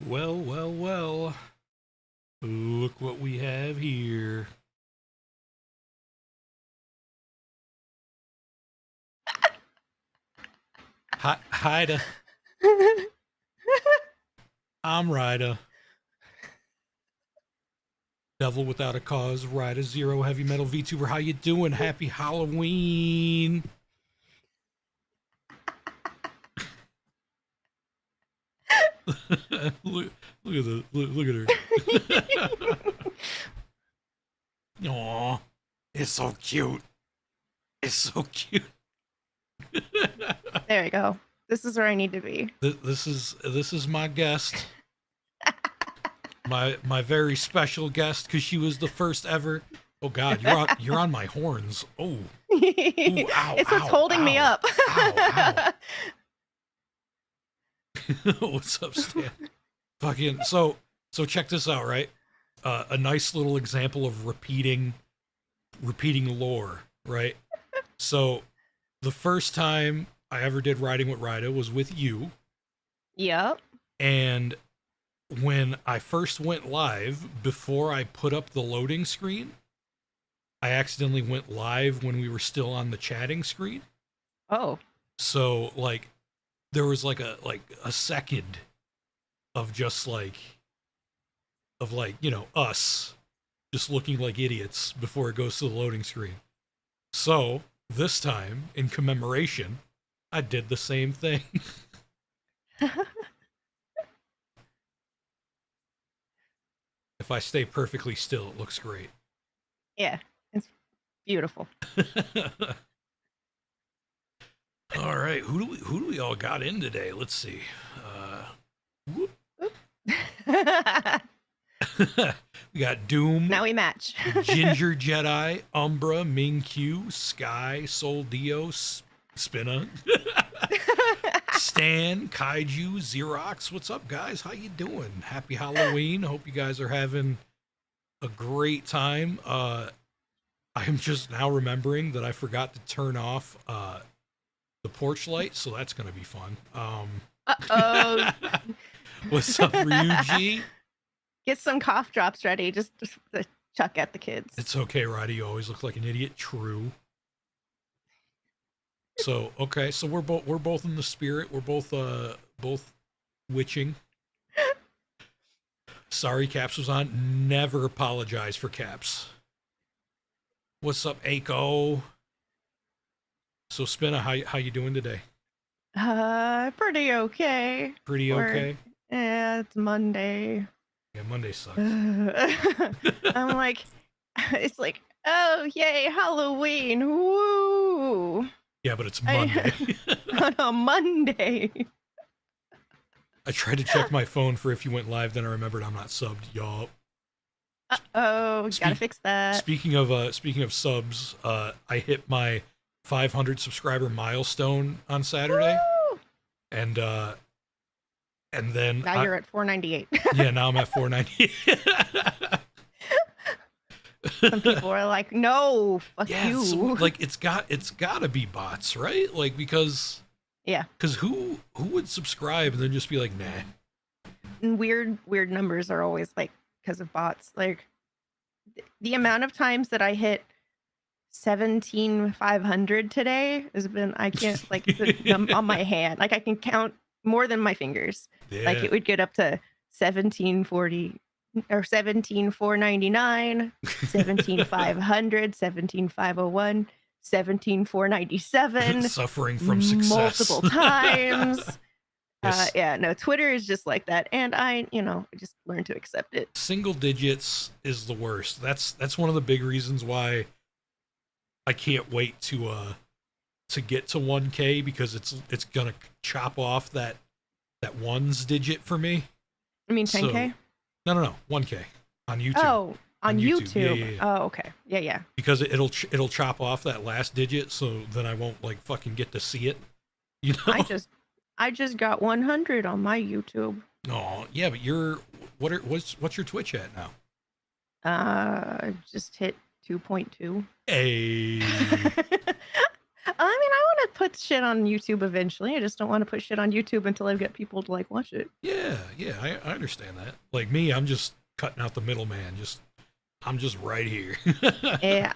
Well, well, well. Look what we have here. Hi, Haida. I'm Raida. Devil without a cause. RaidaZERO. Heavy metal Vtuber. How you doing? Happy Halloween. look, look at look at her. Aw, it's so cute. It's so cute. There we go. This is where I need to be. This is my guest. My very special guest, because she was the first ever. Oh God, you're on my horns. Oh, ooh, ow, It's what's ow, holding me ow, up. ow, ow. What's up, Stan? Fucking so check this out, right? A nice little example of repeating lore, right? So the first time I ever did Riding with Raida was with you, Yep. and when I first went live, before I put up the loading screen, I accidentally went live when we were still on the chatting screen. Oh. So like there was like a second of just like us just looking like idiots before it goes to the loading screen. So this time, in commemoration, I did the same thing. If I stay perfectly still, it looks great. Yeah. It's beautiful. All right, who do we all got in today? Let's see. Whoop. We got Doom. Now we match. Ginger Jedi, Umbra, Ming-Q, Sky, Sol Dio, Spinna, Stan, Kaiju, Xerox. What's up, guys? How you doing? Happy Halloween. Hope you guys are having a great time. I'm just now remembering that I forgot to turn off the porch light, so that's gonna be fun. Uh-oh. What's up, Ryuji? Get some cough drops ready. Just to chuck at the kids. It's okay, Ryder. You always look like an idiot. True. So okay, so we're both in the spirit. We're both witching. Sorry, Caps was on. Never apologize for Caps. What's up, Aiko? So Spinna, how you doing today? Pretty okay. Pretty okay. Yeah, it's Monday. Yeah, Monday sucks. I'm like, it's like, oh yay, Halloween! Woo! Yeah, but it's Monday. On a Monday. I tried to check my phone for if you went live, then I remembered I'm not subbed. Y'all. Oh, gotta fix that. Speaking of subs, I hit my 500 subscriber milestone on Saturday. Woo! And then now you're at 498. Yeah, now I'm at 498. Some people are like, no, fuck you. So, like it's gotta be bots, right? Like because who would subscribe and then just be like, nah. And weird numbers are always like because of bots. Like the amount of times that I hit 17,500 today has been, I can't like on my hand. Like I can count more than my fingers. Yeah. Like it would get up to 1740 or 17,499, 17,500, 17,501, 17,497. Suffering from success multiple times. Yes. Yeah, no, Twitter is just like that, and I just learned to accept it. Single digits is the worst. That's one of the big reasons why I can't wait to get to 1K, because it's gonna chop off that ones digit for me. I mean 10K? So, no, 1K on YouTube. Oh, on YouTube. Yeah. Oh, okay. Yeah. Because it'll chop off that last digit, so then I won't like fucking get to see it. You know. I just got 100 on my YouTube. Oh yeah, but what's your Twitch at now? Just hit 2.2. Hey. I want to put shit on YouTube eventually. I just don't want to put shit on YouTube until I get people to like watch it. Yeah, yeah, I understand that. Like me, I'm just cutting out the middleman. I'm just right here. Yeah,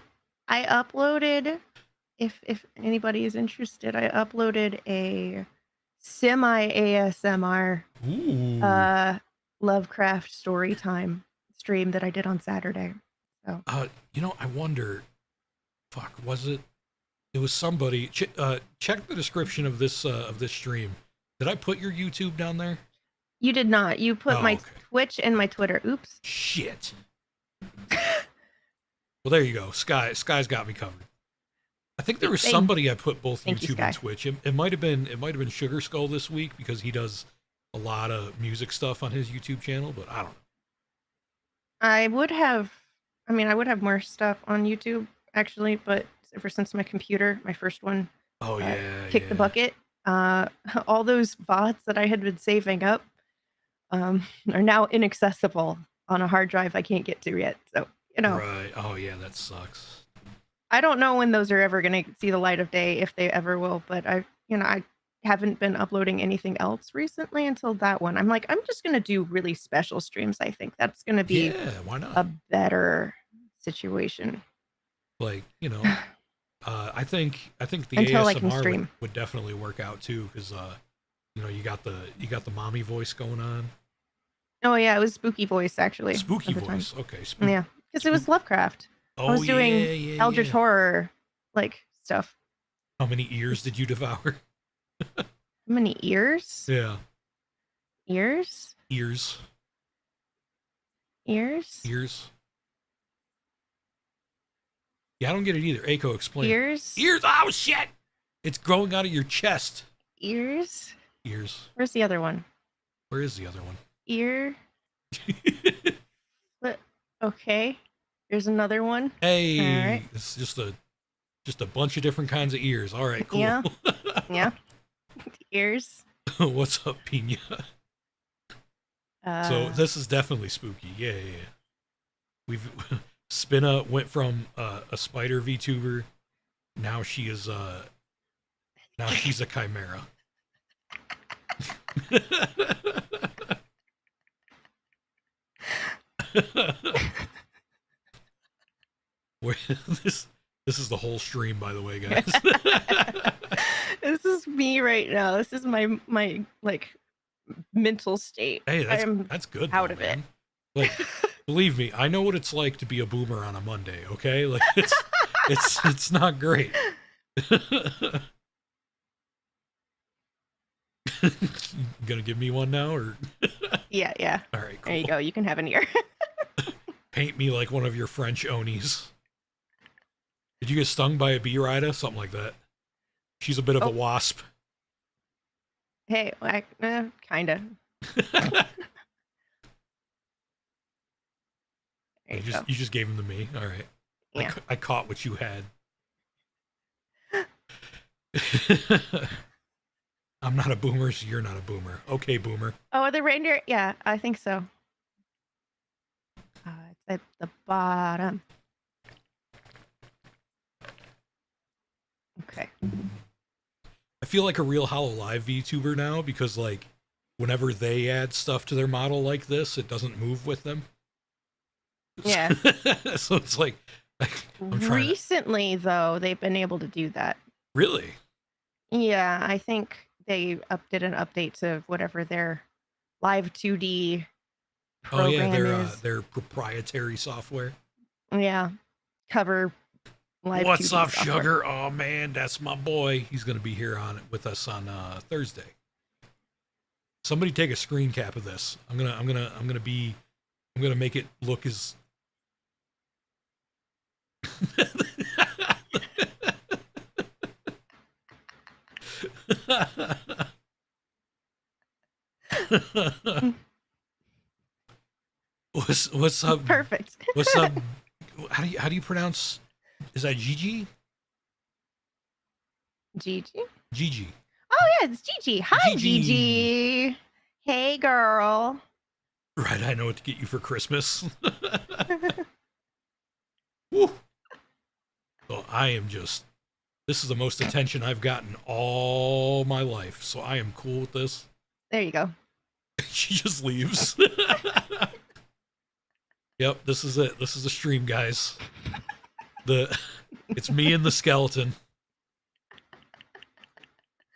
I uploaded. If anybody is interested, I uploaded a semi ASMR Ooh. Lovecraft story time stream that I did on Saturday. So I wonder. Fuck, was it? It was somebody. Check the description of this stream. Did I put your YouTube down there? you did not. You put Oh, my okay. Twitch and my Twitter. Oops. Shit. Well, there you go. Sky's got me covered. I think there was somebody I put both Thank you, YouTube and Sky. Twitch. It might have been Sugar Skull this week because he does a lot of music stuff on his YouTube channel, but I don't know. I would have more stuff on YouTube actually, but ever since my computer, my first one, Oh yeah, kicked the yeah. bucket, all those VODs that I had been saving up are now inaccessible on a hard drive I can't get to yet. So, Right. Oh yeah, that sucks. I don't know when those are ever going to see the light of day, if they ever will, but I haven't been uploading anything else recently until that one. I'm like, I'm just going to do really special streams. I think that's going to be Yeah, why not? a better situation. Like, I think the Until I can ASMR stream. would definitely work out too, because you got the mommy voice going on. Oh yeah, it was spooky voice actually. Spooky at the time. voice. Okay, spooky. Yeah, because it was Lovecraft. Oh I was doing yeah, Eldritch yeah. horror like stuff. How many ears did you devour? How many ears? Yeah. Ears? Ears. Ears? Ears. Yeah, I don't get it either. Aiko, explain. Ears? Ears. Oh shit! It's growing out of your chest. Ears? Ears. Where's the other one? Where is the other one? Ear? Okay. There's another one. Hey, All right. it's just a bunch of different kinds of ears. All right, cool. Yeah. Yeah. Ears. What's up, Pina? So this is definitely spooky. Yeah, yeah, yeah. We've Spinna went from a spider VTuber. Now she's a chimera. this is the whole stream, by the way, guys. This is me right now. This is my like mental state. Hey, I'm that's good. out though, of man. it. Like, believe me, I know what it's like to be a boomer on a Monday. Okay, like it's not great. Gonna give me one now, or Yeah. all right, cool. There you go. You can have an ear. Paint me like one of your French Onis. Did you get stung by a bee, Raida? Something like that. She's a bit of a wasp. Hey, kinda. There you go. You just gave them to me. All right. Yeah. I caught what you had. I'm not a boomer, so you're not a boomer. Okay, boomer. Oh, the reindeer? Yeah, I think so. It's at the bottom. Okay. I feel like a real Hollow Live VTuber now because, like, whenever they add stuff to their model like this, it doesn't move with them. Yeah. So it's like I'm trying Recently, though, they've been able to do that. Really? Yeah, I think they did an update to whatever their Live 2D program is. Their proprietary software. Yeah, cover Live What's 2D up, software. Sugar? Oh man, that's my boy. He's gonna be here with us on Thursday. Somebody take a screen cap of this. I'm gonna make it look as what's up? Perfect. What's up? How do you pronounce? Is that Gigi? Gigi? Gigi. Oh yeah, it's Gigi. Hi, Gigi. Hey, girl. Right, I know what to get you for Christmas. Woo. So I am just This is the most attention I've gotten all my life, so I am cool with this. There you go. She just leaves. Yep, this is it. This is the stream, guys. It's me and the skeleton.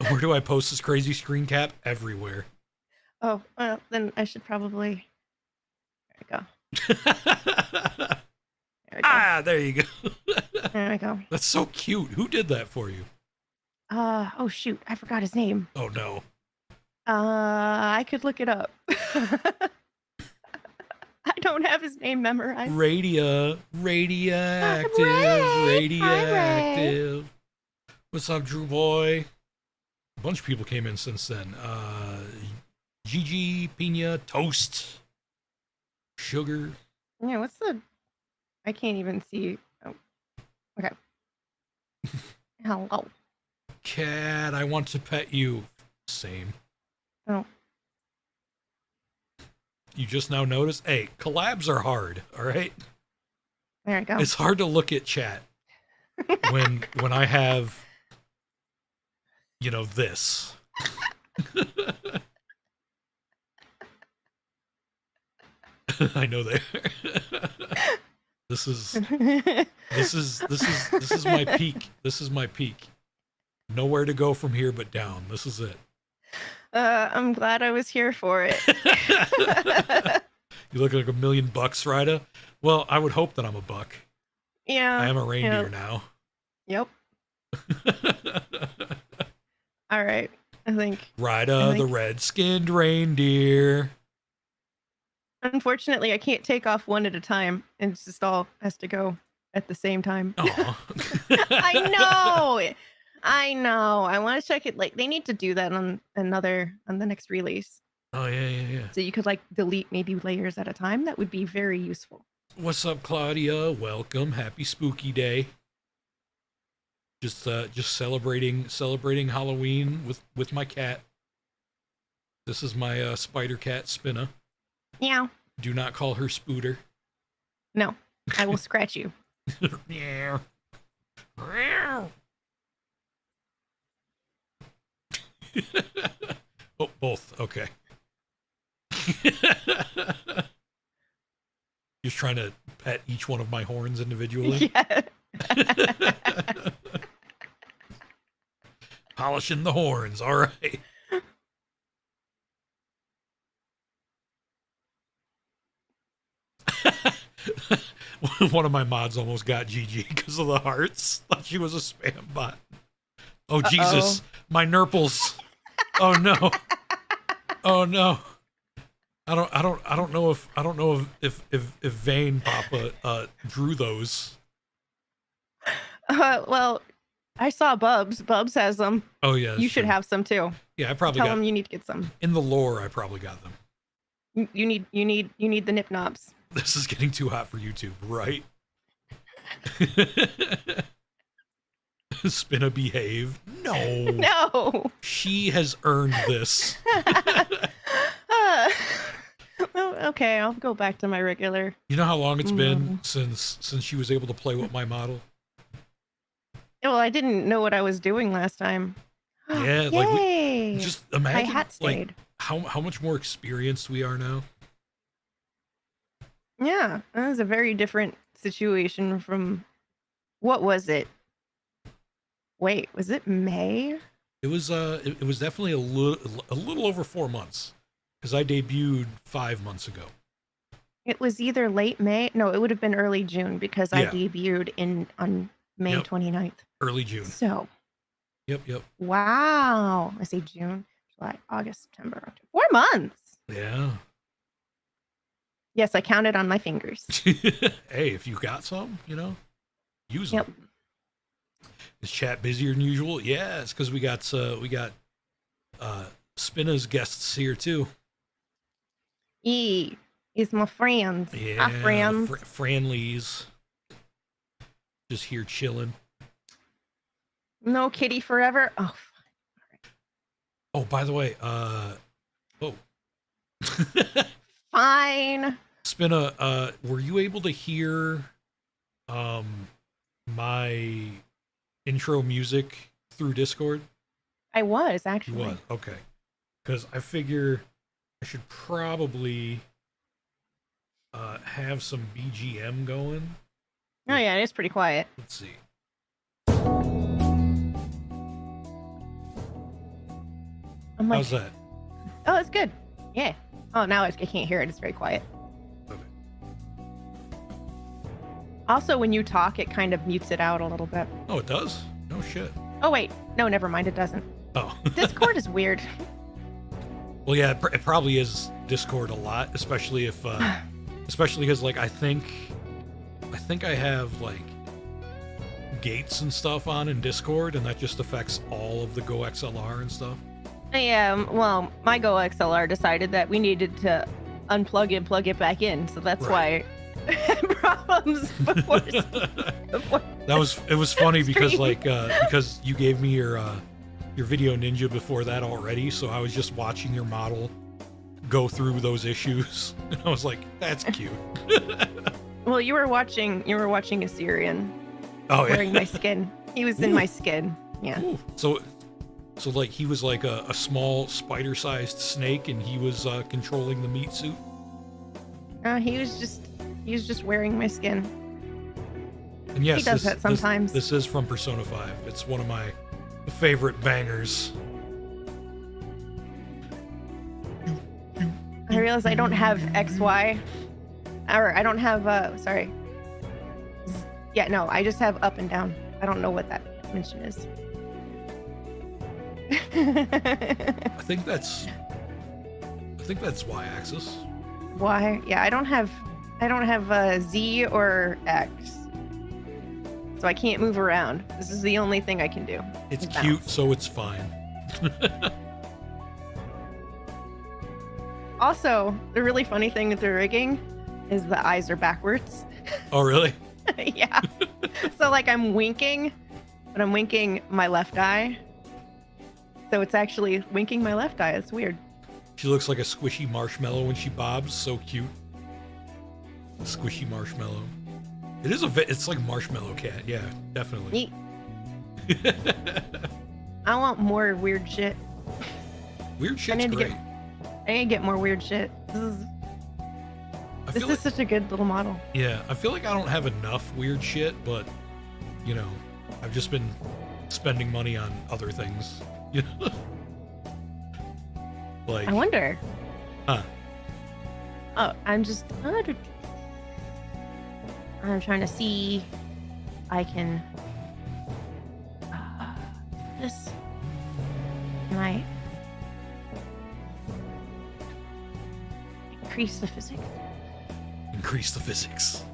Where do I post this crazy screen cap? Everywhere. Oh, well, then I should probably. There we go. There we go. Ah, there you go. There we go. That's so cute. Who did that for you? Oh shoot, I forgot his name. Oh no. I could look it up. I don't have his name memorized. Radioactive. Radioactive. What's up, Drew boy? A bunch of people came in since then. Gigi, Pina, Toast, Sugar. Yeah, what's the? I can't even see. Oh, okay. Hello. Cat, I want to pet you. Same. Oh. You just now noticed? Hey, collabs are hard, all right? There we go. It's hard to look at chat when I have, you know, this. I know there. This is my peak. This is my peak. Nowhere to go from here but down. This is it. I'm glad I was here for it. You look like $1 million, Raida. Well, I would hope that I'm a buck. Yeah. I am a reindeer now. Yep. All right. I think Raida, the red-skinned reindeer. Unfortunately, I can't take off one at a time. It's just all has to go at the same time. I know. I want to check it. Like, they need to do that on the next release. Oh, yeah. So you could like delete maybe layers at a time. That would be very useful. What's up, Claudia? Welcome. Happy Spooky Day. Just celebrating Halloween with my cat. This is my spider cat, Spinna. Yeah. Do not call her Spooter. No, I will scratch you. Yeah. Oh, both. Okay. Just trying to pet each one of my horns individually. Yeah. Polishing the horns. All right. One of my mods almost got GG because of the hearts. Thought she was a spam bot. Oh, Jesus. My nurples. Oh no. Oh no. I don't know if Vane Papa drew those. Well, I saw Bubs. Bubs has them. Oh yeah. You should have some too. Yeah, I probably Tell him you need to get some. In the lore, I probably got them. You need the nip knobs. This is getting too hot for YouTube, right? Spinna behave. No. No. She has earned this. Well, okay, I'll go back to my regular. You know how long it's been since she was able to play with my model? Well, I didn't know what I was doing last time. Yeah, Yay! like just imagine my hat stayed. Like how much more experienced we are now. Yeah, that was a very different situation from what was it? Wait, was it May? It was it was definitely a little over 4 months because I debuted 5 months ago. It was either late May. No, it would have been early June because I debuted on May 29th. Early June. So. Yep. Wow. I say June, July, August, September, October. 4 months. Yeah. Yes, I counted on my fingers. Hey, if you got some, use them. Yep. Is chat busier than usual? Yeah, it's because we got Spinna's guests here too. Is my friends. Yeah, our friends. Franleys. Just here chilling. No kitty forever. Oh. Oh, by the way, Fine. Spinna, were you able to hear my intro music through Discord? I was You actually. was? Okay. Because I figure I should probably have some BGM going. Oh yeah, it is pretty quiet. Let's see. I'm like, How's that? oh, it's good. Yeah. Oh, now I can't hear it. It's very quiet. Okay. Also, when you talk, it kind of mutes it out a little bit. Oh, it does? No shit. Oh wait, no, never mind. It doesn't. Oh. Discord is weird. Well, yeah, it probably is Discord a lot, especially if, especially because like I think I have like gates and stuff on in Discord, and that just affects all of the Go XLR and stuff. Yeah, well, my Go XLR decided that we needed to unplug and plug it back in, so that's Right. why problems before. It was funny because Stream. like because you gave me your Video Ninja before that already, so I was just watching your model go through those issues, and I was like, that's cute. Well, you were watching a Syrian Oh yeah. wearing my skin. He was in Ooh. my skin. Yeah. Ooh. So like he was like a small spider-sized snake, and he was controlling the meat suit. He was just wearing my skin. And yes, He does that sometimes. This is from Persona 5. It's one of my favorite bangers. I realize I don't have XY, or I don't have yeah, no, I just have up and down. I don't know what that dimension is. I think that's Y-axis. Why? Yeah, I don't have Z or X, so I can't move around. This is the only thing I can do. It's Bounce. cute, so it's fine. Also, the really funny thing with the rigging is the eyes are backwards. Oh, really? Yeah. So like I'm winking, but I'm winking my left eye. So it's actually winking my left eye. It's weird. She looks like a squishy marshmallow when she bobs. So cute. Squishy marshmallow. It is it's like Marshmallow Cat. Yeah, definitely. Neat. I want more weird shit. Weird shit's need to great. I need to get more weird shit. I This feel is such a good little model. Yeah, I feel like I don't have enough weird shit, but you know, I've just been spending money on other things. You know, like I wonder. Huh? Oh, I'm trying to see. I can. This. Can I increase the physics? Increase the physics.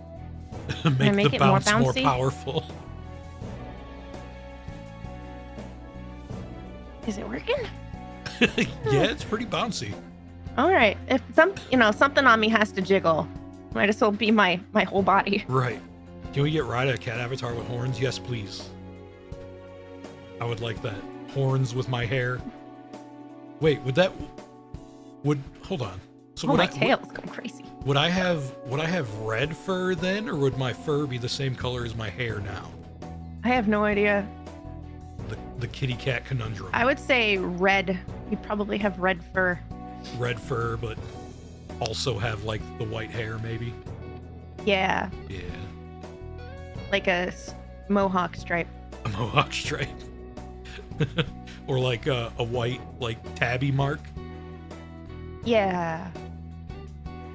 I Make make the it more bounce more bouncy? powerful. Is it working? Yeah, it's pretty bouncy. All right. If something on me has to jiggle, might as well be my whole body. Right. Can we get Raida a cat avatar with horns? Yes, please. I would like that. Horns with my hair. Wait, hold on. So Oh, my tail's going crazy. would I have red fur then, or would my fur be the same color as my hair now? I have no idea. The kitty cat conundrum. I would say red. You probably have red fur. Red fur, but also have like the white hair, maybe. Yeah, Yeah. like a mohawk stripe. A mohawk stripe. Or like a white like tabby mark. Yeah.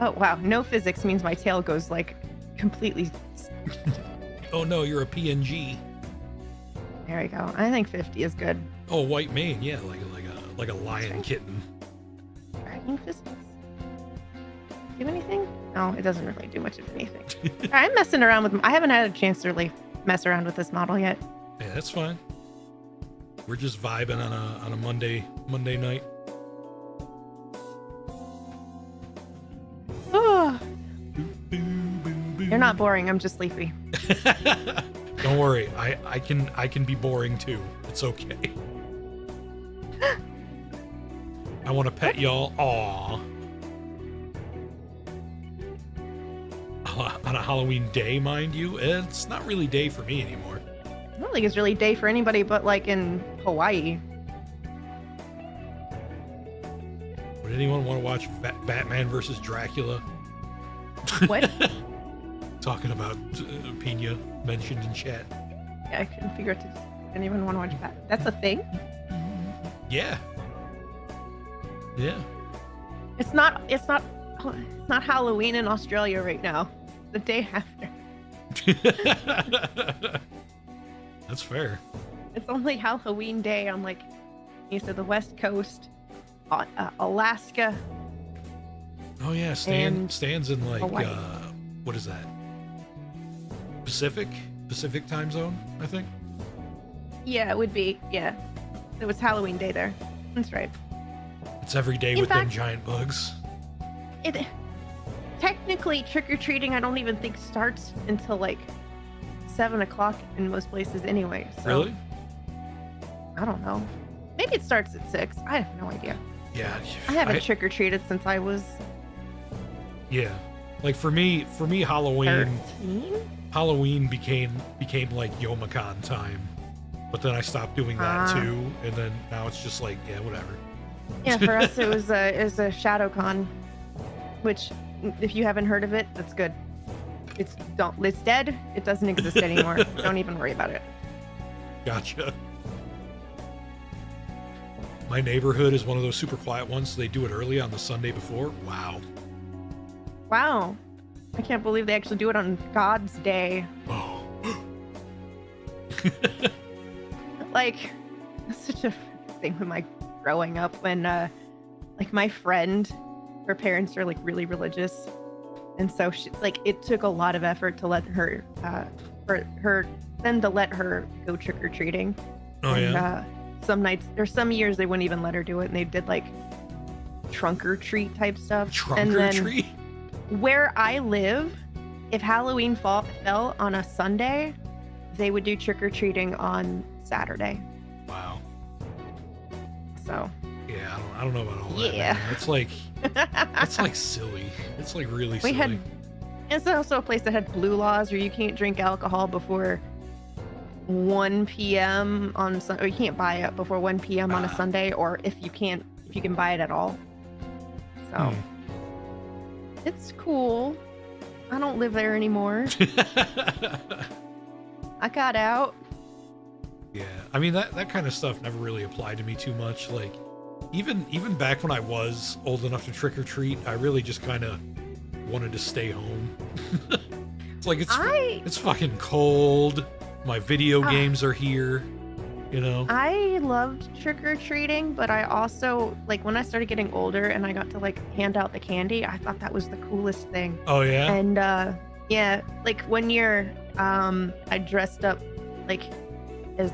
Oh wow, no physics means my tail goes like completely. Oh no, you're a PNG. There we go. I think 50 is good. Oh, white mane, yeah, like a lion kitten. Dragging physics. Do anything? No, it doesn't really do much of anything. I'm messing around with. I haven't had a chance to really mess around with this model yet. Yeah, that's fine. We're just vibing on a Monday night. Oh, you're not boring. I'm just sleepy. Don't worry, I can be boring too. It's okay. I want to pet y'all. Aw. On a Halloween day, mind you. It's not really day for me anymore. I don't think it's really day for anybody but like in Hawaii. Would anyone want to watch Batman versus Dracula? What? Talking about Pina mentioned in chat. Yeah, I couldn't figure out to anyone want to watch that. That's a thing? Yeah. Yeah. It's not Halloween in Australia right now. The day after. That's fair. It's only Halloween day on like east of the West Coast, Alaska. Oh yeah, stands in like Hawaii. What is that? Pacific time zone, I think. Yeah, it would be. Yeah, it was Halloween day there. That's right. It's every day In with them fact- giant bugs. It technically trick-or-treating I don't even think starts until like 7 o'clock in most places anyway. So Really? I don't know. Maybe it starts at 6. I have no idea. Yeah. I haven't trick-or-treated since I was Yeah. Like for me, Halloween 13. became like Youmacon time. But then I stopped doing that too, and then now it's just like, yeah, whatever. Yeah, for us it was a ShadowCon, which if you haven't heard of it, that's good. It's dead. It doesn't exist anymore. Don't even worry about it. Gotcha. My neighborhood is one of those super quiet ones, so they do it early on the Sunday before. Wow. Wow. I can't believe they actually do it on God's Day. Oh. Like, that's such a thing with my growing up when, like, my friend, her parents are, like, really religious. And so, she, like, it took a lot of effort to let her, to let her go trick-or-treating. Oh, and, yeah? some nights, or some years, they wouldn't even let her do it. And they did, like, trunk-or-treat type stuff. And then Trunk-or-treat? where I live, if Halloween fell on a Sunday, they would do trick-or-treating on Saturday. Wow. So Yeah, I don't know about all that. Yeah. Man. That's like silly. It's like really silly. It's also a place that had blue laws where you can't drink alcohol before 1 p.m. on Sunday, or you can't buy it before 1 p.m. on a Sunday, or if you can buy it at all. So it's cool. I don't live there anymore. I got out. Yeah, I mean that kind of stuff never really applied to me too much. Like, even back when I was old enough to trick or treat, I really just kind of wanted to stay home. It's like it's fucking cold. My video games are here, you know. I loved trick or treating, but I also, like, when I started getting older and I got to like hand out the candy, I thought that was the coolest thing. Oh yeah. And yeah, like one year, I dressed up like as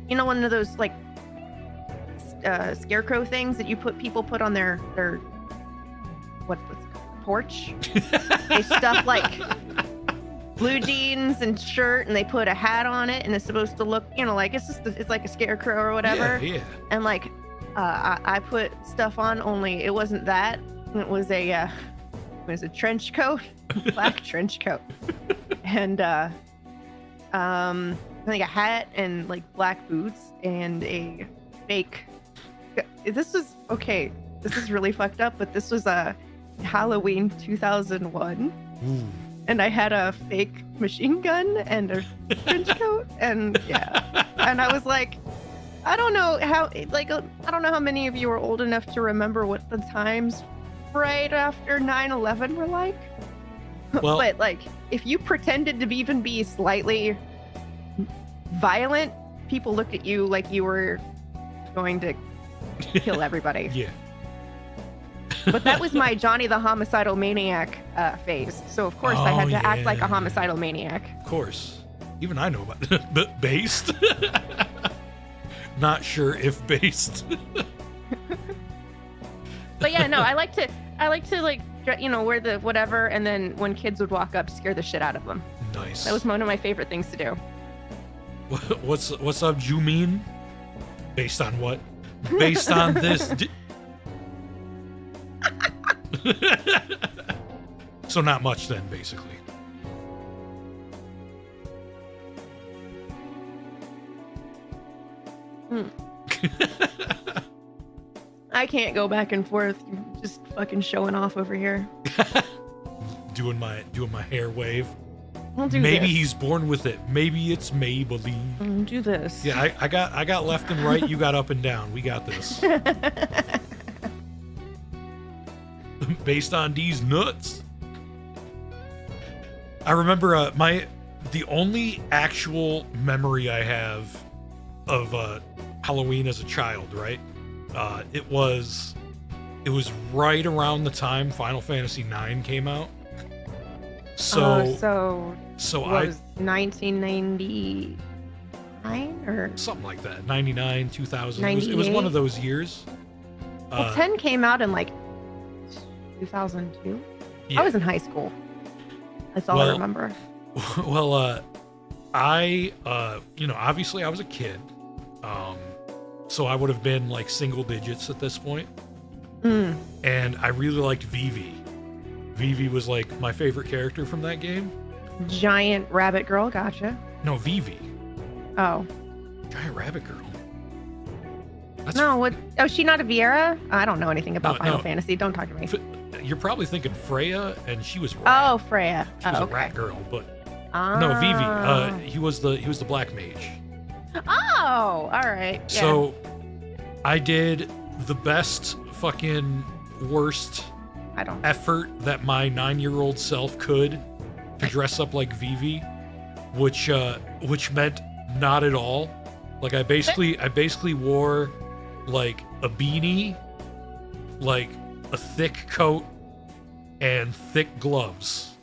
one of those like scarecrow things that people put on their what's it called? Porch. They stuff like blue jeans and shirt, and they put a hat on it, and it's supposed to look, like it's like a scarecrow or whatever. Yeah. And like, I put stuff on, only it wasn't that. It was a trench coat, black trench coat, and I think a hat and like black boots and a fake. This is really fucked up, but this was a Halloween 2001. Ooh. And I had a fake machine gun and a trench coat, and yeah. And I was like, I don't know how many of you are old enough to remember what the times right after 9/11 were like. Well, but like, if you pretended to even be slightly violent, people looked at you like you were going to kill everybody. Yeah. But that was my Johnny the Homicidal Maniac phase. So of course I had to act like a homicidal maniac. Of course. Even I know about it. But based. Not sure if based. But yeah, no, I like to like, wear the whatever, and then when kids would walk up, scare the shit out of them. Nice. That was one of my favorite things to do. What's up, you mean? Based on what? Based on this. So not much then, basically. I can't go back and forth. You're just fucking showing off over here. doing my hair wave. I'll do Maybe this. he's born with it. Maybe it's Maybelline. Do this. Yeah, I got left and right. You got up and down. We got this. Based on these nuts. I remember the only actual memory I have of Halloween as a child, right? It was right around the time Final Fantasy IX came out. So was 1999 or something like that. 99, 2000. It was one 98? of those years. Well, 10 came out in like 2002. Yeah. I was in high school. That's all I remember. Well, I obviously I was a kid. So I would have been like single digits at this point. And I really liked Vivi. Vivi was like my favorite character from that game. Giant rabbit girl, gotcha. No, Vivi. Oh. Giant rabbit girl. That's No, what? Oh, is she not a Viera? I don't know anything about No, Final no. Fantasy. Don't talk to me. You're probably thinking Freya, and she was rat. Oh, Freya. She was Oh, a okay. rat girl, but Ah. no, Vivi. He was the black mage. Oh, all right. Yeah. So I did the best fucking worst I don't. effort that my 9-year-old self could to dress up like Vivi, which meant not at all. Like I basically wore like a beanie, like a thick coat, and thick gloves,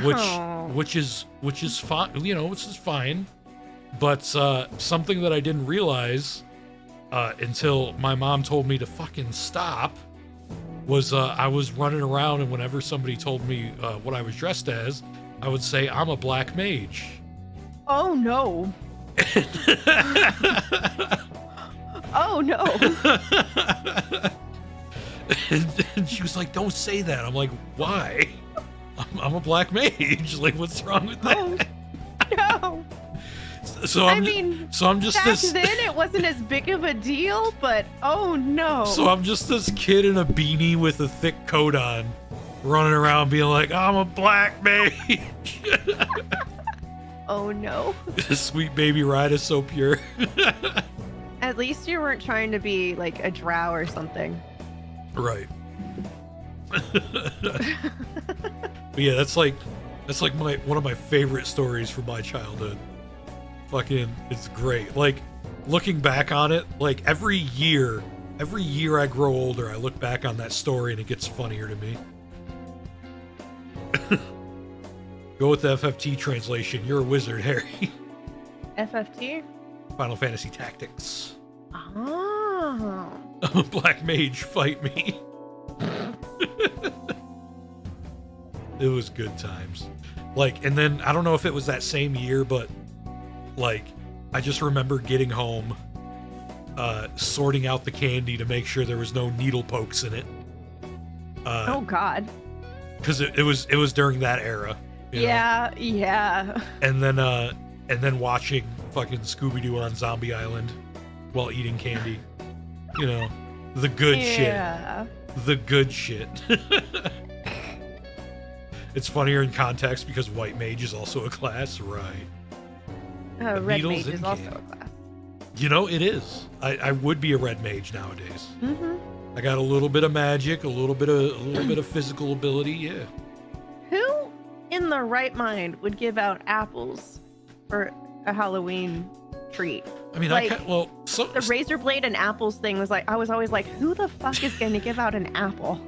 which is fine. You know, which is fine. But something that I didn't realize until my mom told me to fucking stop was I was running around, and whenever somebody told me what I was dressed as, I would say, I'm a black mage. Oh no. Oh no. And she was like, don't say that. I'm like, why? I'm a black mage. Like, what's wrong with that? Oh, no. So I'm just Back this. then it wasn't as big of a deal, but oh no. So I'm just this kid in a beanie with a thick coat on, running around being like, I'm a black mage. Oh no. Sweet baby Raida, so pure. At least you weren't trying to be like a drow or something. Right. But yeah, that's like one of my favorite stories from my childhood. Fucking, it's great. Like, looking back on it, like every year I grow older, I look back on that story and it gets funnier to me. Go with the FFT translation. You're a wizard, Harry. FFT? Final Fantasy Tactics. Oh. I'm a black mage. Fight me. It was good times. Like, and then I don't know if it was that same year, but like, I just remember getting home, sorting out the candy to make sure there was no needle pokes in it. Oh God. Because it was during that era. You know? Yeah. And then watching fucking Scooby-Doo on Zombie Island while eating candy. You know, the good shit. The good shit. It's funnier in context because white mage is also a class, right? Red needles mage in is also candy. a class. You know, it is. I would be a red mage nowadays. Mm-hmm. I got a little bit of magic, a little bit of physical ability, yeah. Who in their right mind would give out apples for a Halloween treat? I mean, Like, so The razor blade and apples thing was like, I was always like, who the fuck is going to give out an apple?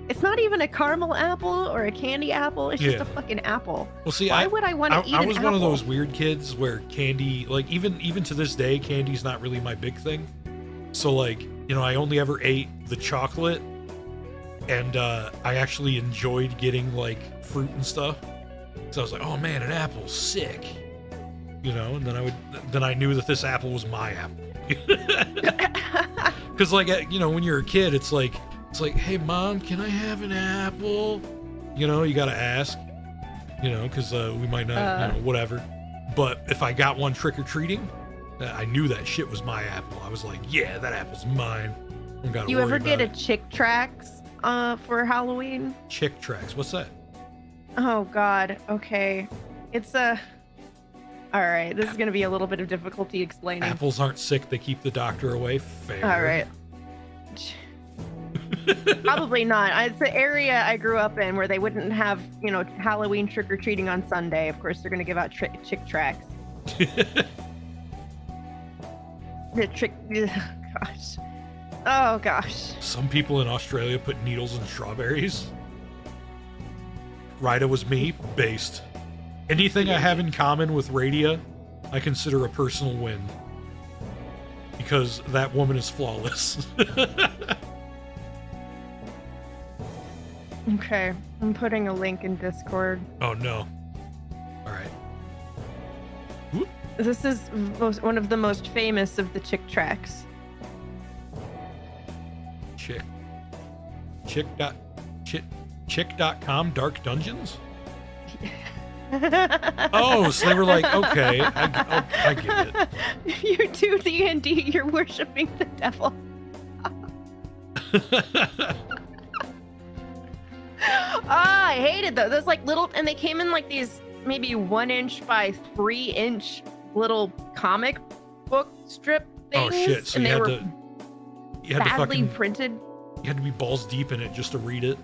It's not even a caramel apple or a candy apple. It's just Yeah. a fucking apple. well, see, Why would I want to eat an I apple? was one of those weird kids where candy, like even to this day, candy's not really my big thing. So like, you know, I only ever ate the chocolate, and I actually enjoyed getting like fruit and stuff. So I was like, oh man, an apple's sick, you know. And then I knew that this apple was my apple. Because like, you know, when you're a kid, it's like, hey mom, can I have an apple? You know, you gotta ask. You know, because we might not, you know, whatever. But if I got one trick or treating, I knew that shit was my apple. I was like, yeah, that apple's mine. I don't gotta You worry ever about get a it. Chick Tracks for Halloween? Chick tracks. What's that? Oh God. Okay. It's a. All right. This is gonna be a little bit of difficulty explaining. Apples aren't sick. They keep the doctor away. Fair. All right. Probably not. It's the area I grew up in where they wouldn't have, Halloween trick or treating on Sunday. Of course, they're gonna give out Chick Tracks. The trick. Gosh. Oh gosh. Some people in Australia put needles in strawberries. Raida was me, based. Anything I have in common with Raida, I consider a personal win. Because that woman is flawless. Okay, I'm putting a link in Discord. Oh no. Alright. This is one of the most famous of the Chick Tracks. Chick.com Dark Dungeons? Oh, so they were like, okay, I get it. You do D&D, you're worshiping the devil. I hated those. Those like little, and they came in like these maybe 1 inch by 3 inch little comic book strip things. Oh shit! So and you they had were to badly fucking printed. You had to be balls deep in it just to read it.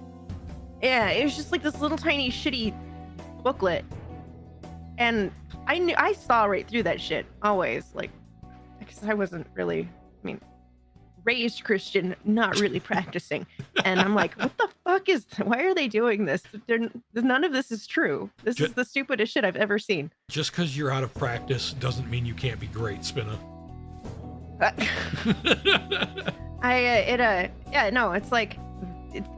Yeah, it was just like this little tiny shitty booklet, and I saw right through that shit always, like, because I wasn't really, raised Christian, not really practicing, and I'm like, what the fuck why are they doing this? None of this is true. This is the stupidest shit I've ever seen. Just because you're out of practice doesn't mean you can't be great, Spinna. It's like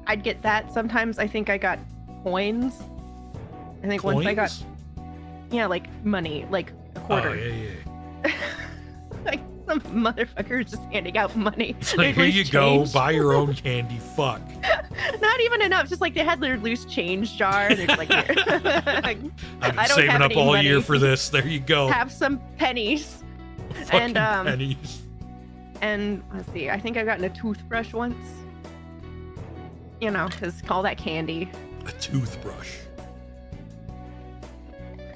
I'd get that sometimes. I think I got coins. I think Coins? once I got like money, like a quarter. Oh yeah. Like some motherfuckers just handing out money. It's like, Their here you loose go, change. buy your own candy. Fuck. Not even enough. Just like they had their loose change jar. They're just like, here. I've been I don't saving have up any all money. year for this. There you go. Have some pennies. Fucking and pennies. And let's see, I think I've gotten a toothbrush once. Because call that candy. A toothbrush.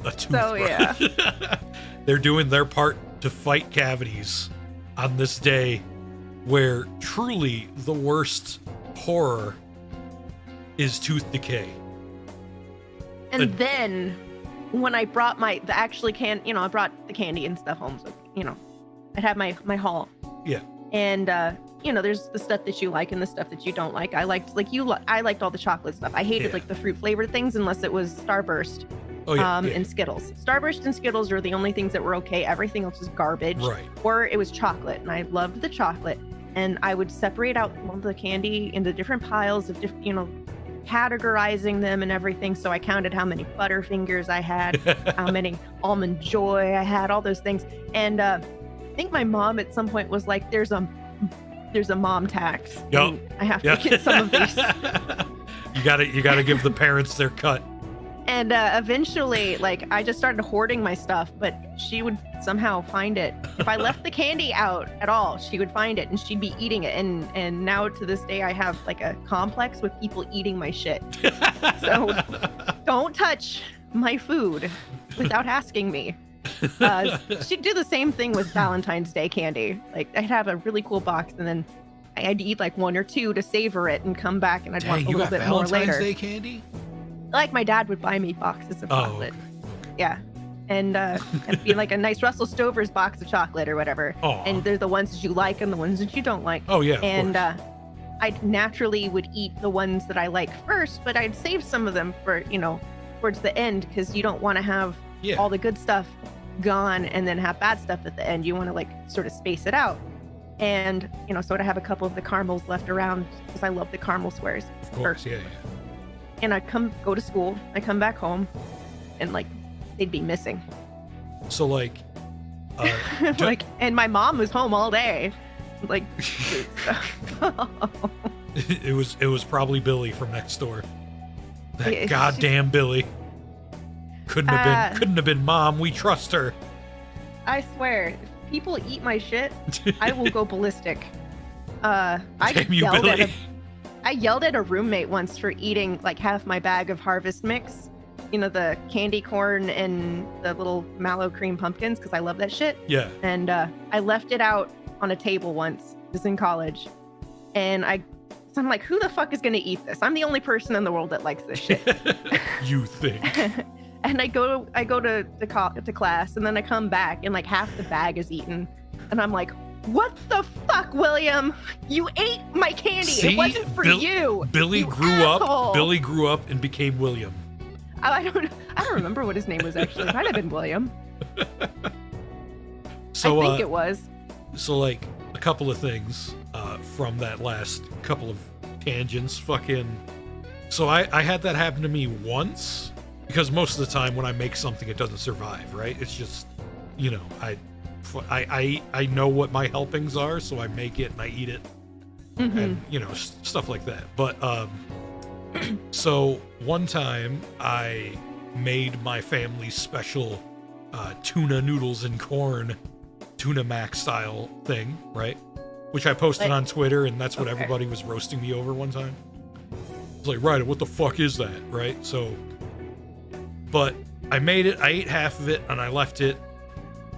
A toothbrush. So, yeah. They're doing their part to fight cavities on this day where truly the worst horror is tooth decay. And then when I brought I brought the candy and stuff home. So, I'd have my haul. Yeah. And, there's the stuff that you like and the stuff that you don't like. I liked, I liked all the chocolate stuff. I hated like the fruit flavored things unless it was Starburst. Oh, yeah, And Skittles. Starburst and Skittles are the only things that were okay. Everything else is garbage. Right. Or it was chocolate, and I loved the chocolate. And I would separate out all the candy into different piles of different, categorizing them and everything. So I counted how many Butterfingers I had, how many Almond Joy I had, all those things. And I think my mom at some point was like, "There's a mom tax. Yep. I have to get some of these." You gotta give the parents their cut. And eventually, I just started hoarding my stuff, but she would somehow find it. If I left the candy out at all, she would find it and she'd be eating it. And now to this day, I have a complex with people eating my shit. So don't touch my food without asking me. She'd do the same thing with Valentine's Day candy. I'd have a really cool box, and then I'd eat 1 or 2 to savor it and come back, and I'd want a little bit more later. Valentine's Day candy? My dad would buy me boxes of chocolate. Okay. Yeah. And it'd be a nice Russell Stover's box of chocolate or whatever. Aw. And there's the ones that you like and the ones that you don't like. Oh, yeah. And I naturally would eat the ones that I like first, but I'd save some of them for, towards the end, because you don't want to have all the good stuff gone and then have bad stuff at the end. You want to sort of space it out. And, so to have a couple of the caramels left around, because I love the caramel squares. Of course, yeah. And I'd go to school, I come back home, and they'd be missing. So And my mom was home all day. it was probably Billy from next door. That Yeah, goddamn Billy. Couldn't have been Mom. We trust her. I swear, people eat my shit, I will go ballistic. I Damn you, yelled Billy. I yelled at a roommate once for eating like half my bag of Harvest Mix. You know, the candy corn and the little mallow cream pumpkins, because I love that shit. Yeah. And I left it out on a table once. I was in college. And so I'm like, who the fuck is going to eat this? I'm the only person in the world that likes this shit. You think. And I go to class, and then I come back, and like half the bag is eaten. And I'm like, what the fuck, William? You ate my candy. See? It wasn't for you. Billy you grew asshole. up. Billy grew up and became William. I don't remember what his name was actually. It might have been William. So I think it was. So like a couple of things from that last couple of tangents. So I had that happen to me once, because most of the time when I make something, it doesn't survive, right? It's just, you know, I know what my helpings are, so I make it and I eat it, and you know, stuff like that. But so one time I made my family's special tuna noodles and corn, tuna mac style thing, right? Which I posted on Twitter, and that's what everybody was roasting me over one time. It's like, Raida, what the fuck is that, right? So, but I made it, I ate half of it, and I left it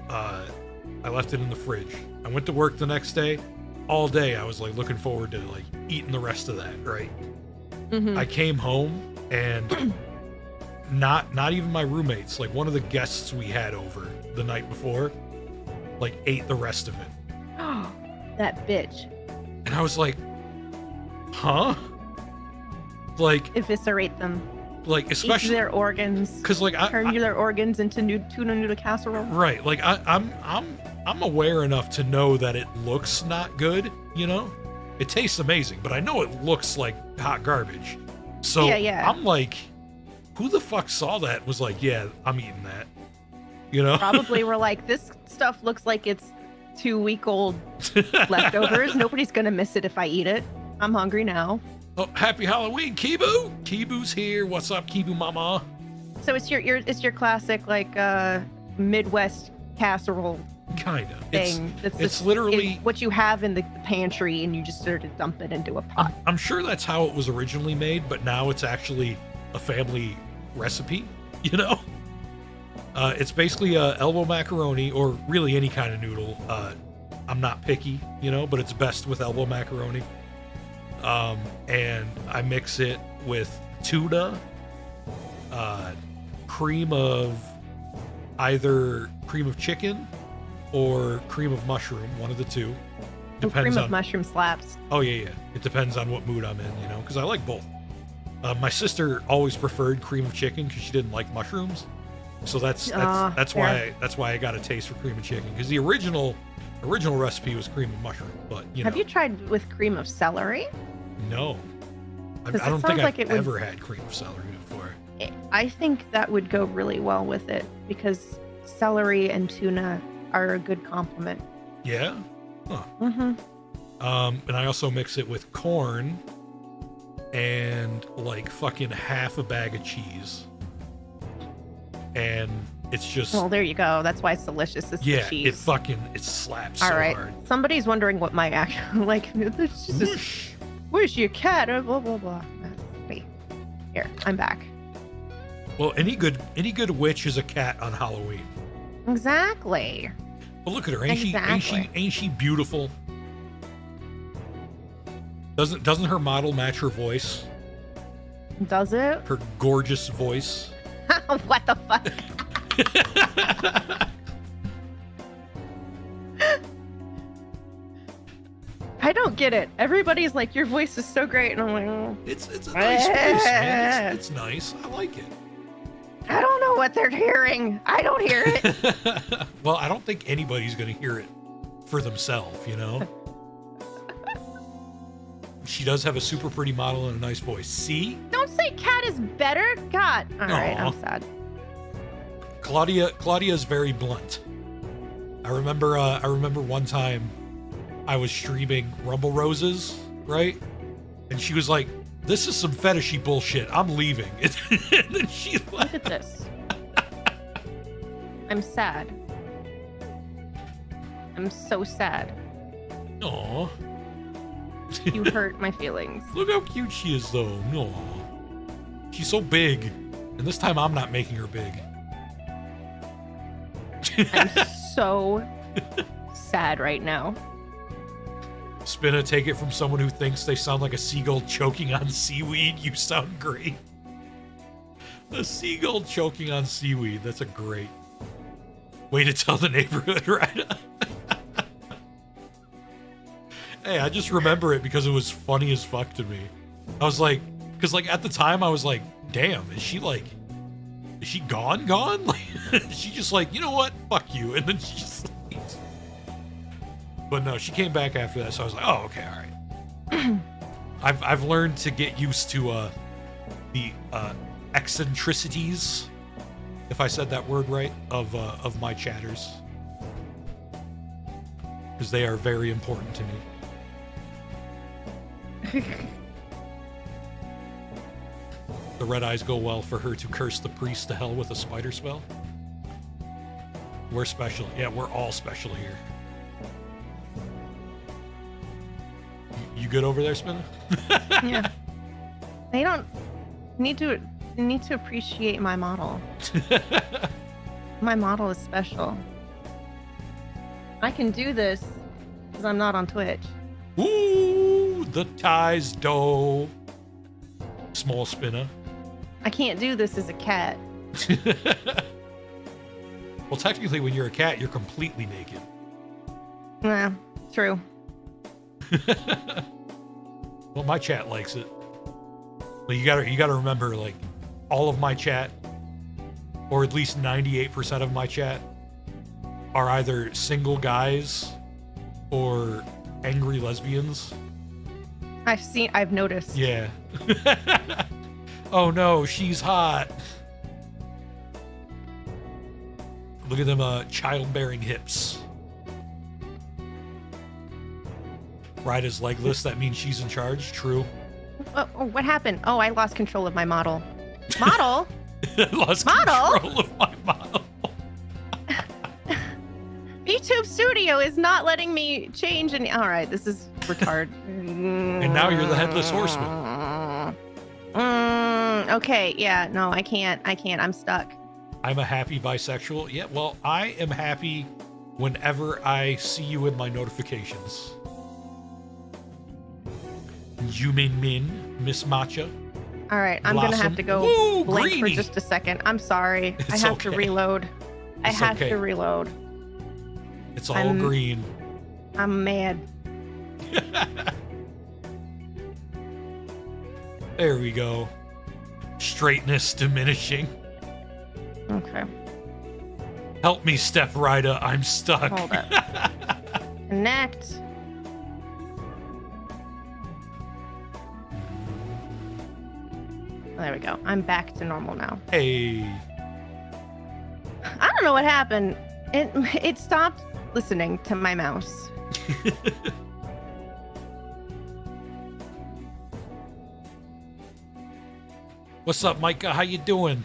in the fridge. I went to work the next day. All day I was like looking forward to like eating the rest of that, right? I came home, and not even my roommates, like one of the guests we had over the night before, like ate the rest of it. That bitch. And I was huh? Like, Eviscerate them. Like, especially eat their organs. Because like turn their organs into tuna noodle casserole. Right. Like I'm aware enough to know that it looks not good, you know? It tastes amazing, but I know it looks like hot garbage. So yeah. I'm like, who the fuck saw that and was like, yeah, I'm eating that. You know? Probably were like, this stuff looks like it's 2-week-old leftovers. Nobody's gonna miss it if I eat it. I'm hungry now. Oh, happy Halloween, Kibu! Kibu's here. What's up, Kibu Mama? So it's your classic like Midwest casserole kinda thing. It's literally what you have in the pantry, and you just sort of dump it into a pot. I'm sure that's how it was originally made, but now it's actually a family recipe, you know? It's basically elbow macaroni, or really any kind of noodle. I'm not picky, you know, but it's best with elbow macaroni. And I mix it with tuna, either cream of chicken or cream of mushroom, one of the two. Depends cream on of mushroom slaps. Oh yeah. It depends on what mood I'm in, you know, because I like both. My sister always preferred cream of chicken because she didn't like mushrooms. So that's why I got a taste for cream of chicken, because the original recipe was cream of mushroom. But you know, have you tried with cream of celery? No, I don't think I've ever had cream of celery before. I think that would go really well with it, because celery and tuna are a good complement. Yeah. Huh. And I also mix it with corn and like fucking half a bag of cheese. And it's just... Well, there you go. That's why it's delicious. It's the cheese. It slaps so hard. Somebody's wondering what my actual, like, it's just this, where's your cat? Blah, blah, blah. Wait. Here, I'm back. Well, any good witch is a cat on Halloween. Exactly. Well, look at her. Ain't she beautiful? Doesn't her model match her voice? Does it? Her gorgeous voice. What the fuck? I don't get it. Everybody's like, your voice is so great, and I'm like, oh. It's a nice voice, man. It's nice. I like it. I don't know what they're hearing. I don't hear it. Well, I don't think anybody's gonna hear it for themselves, you know? She does have a super pretty model and a nice voice. See? Don't say cat is better. God. All right, I'm sad. Claudia is very blunt. I remember one time I was streaming Rumble Roses, right? And she was like, "This is some fetishy bullshit. I'm leaving." And then she left. Look at this. I'm sad. I'm so sad. Aw. You hurt my feelings. Look how cute she is, though. Aw. She's so big. And this time I'm not making her big. I'm so sad right now. Spinna, take it from someone who thinks they sound like a seagull choking on seaweed. You sound great. A seagull choking on seaweed. That's a great way to tell the neighborhood, right? Hey, I just remember it because it was funny as fuck to me. I was like, because like at the time I was like, damn, is she gone? Like, she just like, you know what? Fuck you. And then she just leaves. But no, she came back after that, so I was like, oh, okay, all right. I've learned to get used to the eccentricities, if I said that word right, of my chatters, because they are very important to me. The red eyes go well for her to curse the priest to hell with a spider spell. We're special. Yeah, we're all special here. You good over there, Spinna? Yeah. They don't need to appreciate my model. My model is special. I can do this because I'm not on Twitch. Ooh, the ties dough. Small Spinna. I can't do this as a cat. Well, technically, when you're a cat, you're completely naked. Yeah, true. Well, my chat likes it. But you gotta remember, like, all of my chat, or at least 98% of my chat, are either single guys or angry lesbians. I've noticed. Yeah. Oh no, she's hot. Look at them childbearing hips. Raida's legless, that means she's in charge. True. Oh, what happened? Oh, I lost control of my model. Model? Lost Model? control of my model. YouTube Studio is not letting me change any. All right, this is retard. And now you're the headless horseman. Okay, yeah, no, I can't. I'm stuck. I'm a happy bisexual. Yeah, well, I am happy whenever I see you in my notifications. Min, Miss Matcha. All right, I'm gonna have to go Woo, blank greeny. for just a second. I'm sorry. It's I have to okay. reload. I It's have okay. to reload. It's all green. I'm mad. There we go. Straightness diminishing. Okay. Help me, Steph Raida. I'm stuck. Hold up. Connect. There we go. I'm back to normal now. Hey. I don't know what happened. It stopped listening to my mouse. What's up, Micah? How you doing?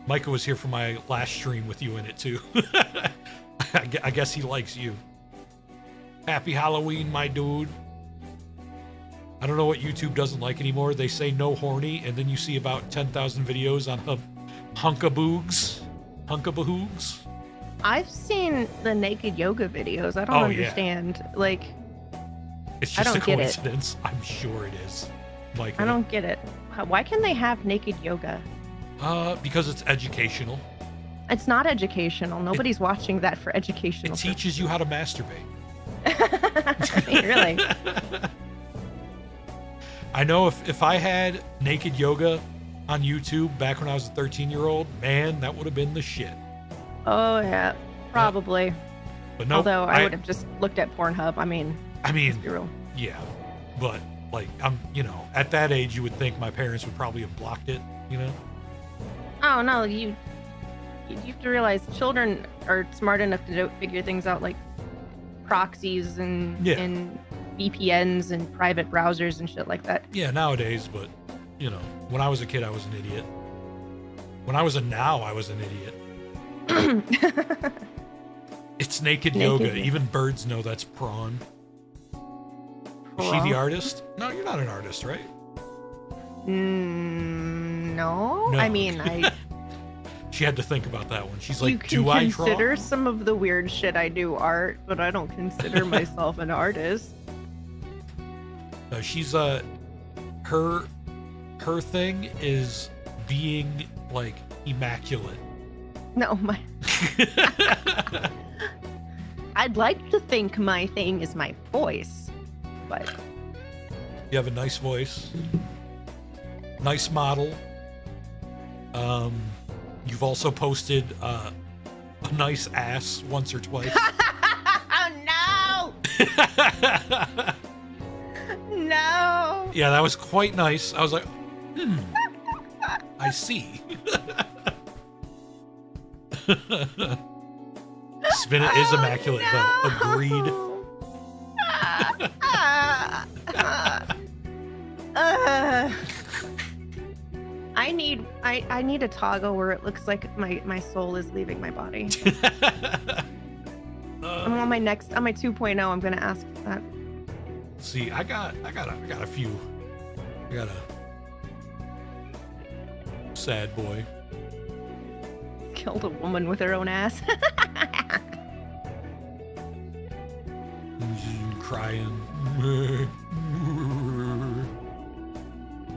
Micah was here for my last stream with you in it, too. I guess he likes you. Happy Halloween, my dude. I don't know what YouTube doesn't like anymore. They say no horny, and then you see about 10,000 videos on hunkaboogs. Hunkabahoogs. I've seen the naked yoga videos. I don't understand. Like, It's I just a don't get it. coincidence. I'm sure it is. Micah. I don't get it. Why can they have naked yoga? Because it's educational. It's not educational. Nobody's watching that for educational. It teaches you how to masturbate. Really? I know if I had naked yoga on YouTube back when I was a 13-year-old, man, that would have been the shit. Oh yeah, probably. But no, Although I would have just looked at Pornhub. I mean, let's be real. yeah, but like at that age, you would think my parents would probably have blocked it. Oh no, you have to realize children are smart enough to figure things out, like proxies and VPNs and private browsers and shit like that. Yeah, nowadays, but when I was a kid, I was an idiot. When I was I was an idiot. It's naked yoga. Even birds know that's prawn. Is she the artist? No, you're not an artist, right? No. No. I mean, She had to think about that one. She's like, you can do I draw? consider some of the weird shit I do art, but I don't consider myself an artist. No, she's her thing is being like immaculate. No, my. I'd like to think my thing is my voice, but You have a nice voice, nice model. You've also posted a nice ass once or twice. Oh no! No! Yeah, that was quite nice. I was like, I see. Spinna is immaculate, though. Agreed. I need a toggle where it looks like my soul is leaving my body. I'm on my 2.0. I'm gonna ask for that. See, I got a few. I got a sad boy. Killed a woman with her own ass. Crying.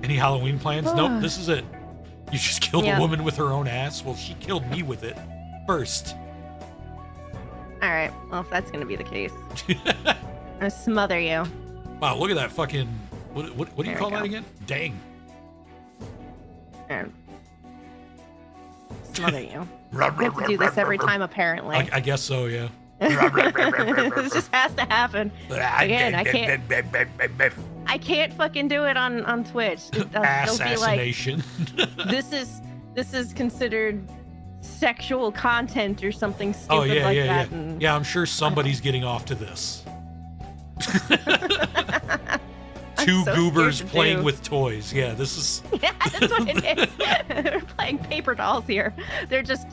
Any Halloween plans? Nope, this is it. You just killed a woman with her own ass? Well, she killed me with it first. Alright, well, if that's gonna be the case. I'm gonna smother you. Wow, look at that fucking... What do you call that again? Dang. Smother you. We have to do this every time, apparently. I guess so, yeah. This just has to happen. Again, I can't fucking do it on Twitch. Assassination. Be like, this is considered sexual content or something stupid like that. Yeah. Yeah, I'm sure somebody's getting off to this. Two goobers playing with toys. Yeah, this is... Yeah, that's what it is. They're playing paper dolls here. They're just...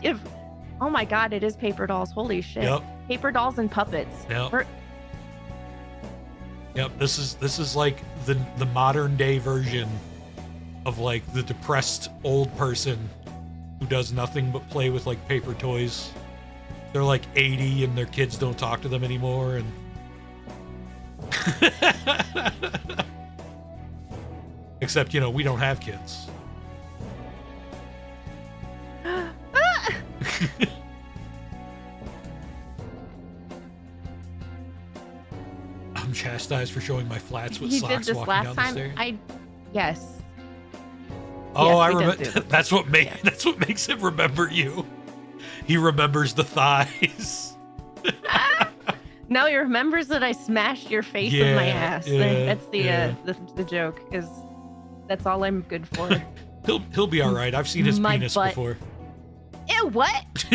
Oh my god, it is paper dolls. Holy shit. Yep. Paper dolls and puppets. Yep. Yep, this is like the modern day version of like the depressed old person who does nothing but play with like paper toys. They're like 80 and their kids don't talk to them anymore and except, we don't have kids. I'm chastised for showing my flats with socks walking down the stairs. Yes. Oh, yes, I remember. That's what makes him remember you. He remembers the thighs. No, he remembers that I smashed your face in my ass. That's the joke. Is that's all I'm good for. He'll be all right. I've seen his penis before. Ew, what?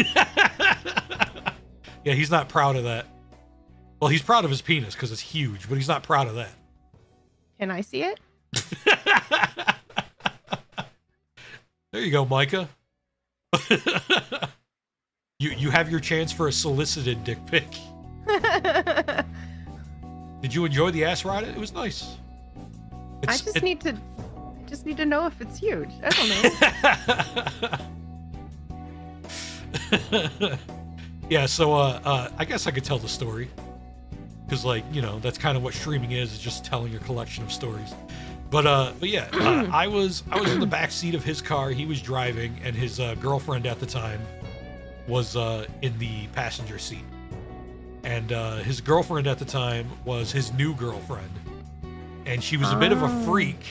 Yeah, he's not proud of that. Well, he's proud of his penis because it's huge, but he's not proud of that. Can I see it? There you go, Micah. You have your chance for a solicited dick pic. Did you enjoy the ass ride? It was nice. I just need to know if it's huge. I don't know. Yeah, so I guess I could tell the story. Because, that's kind of what streaming is just telling a collection of stories. But yeah, I was in the back seat of his car. He was driving, and his girlfriend at the time was in the passenger seat. And his girlfriend at the time was his new girlfriend. And she was a bit of a freak.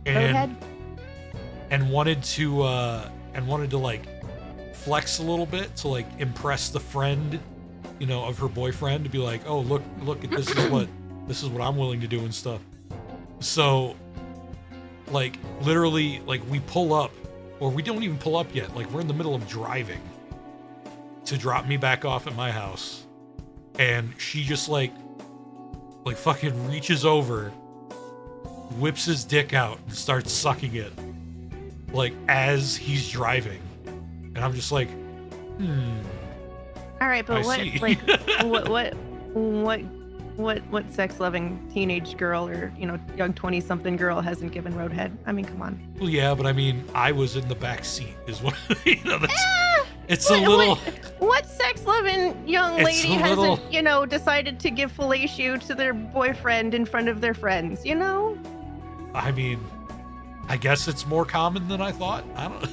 And wanted to like flex a little bit to like impress the friend, of her boyfriend, to be like, oh, look at this is what I'm willing to do and stuff. So like literally, like we pull up, or we don't even pull up yet, like we're in the middle of driving to drop me back off at my house, and she just like fucking reaches over, whips his dick out and starts sucking it like as he's driving. And I'm just like, All right, but I what see. like what sex-loving teenage girl or young 20-something girl hasn't given roadhead? I mean, come on. Well, yeah, but I mean, I was in the back seat, is what that's. It's What, a little. what sex-loving young It's lady a little- hasn't decided to give fellatio to their boyfriend in front of their friends? I mean, I guess it's more common than I thought. I don't.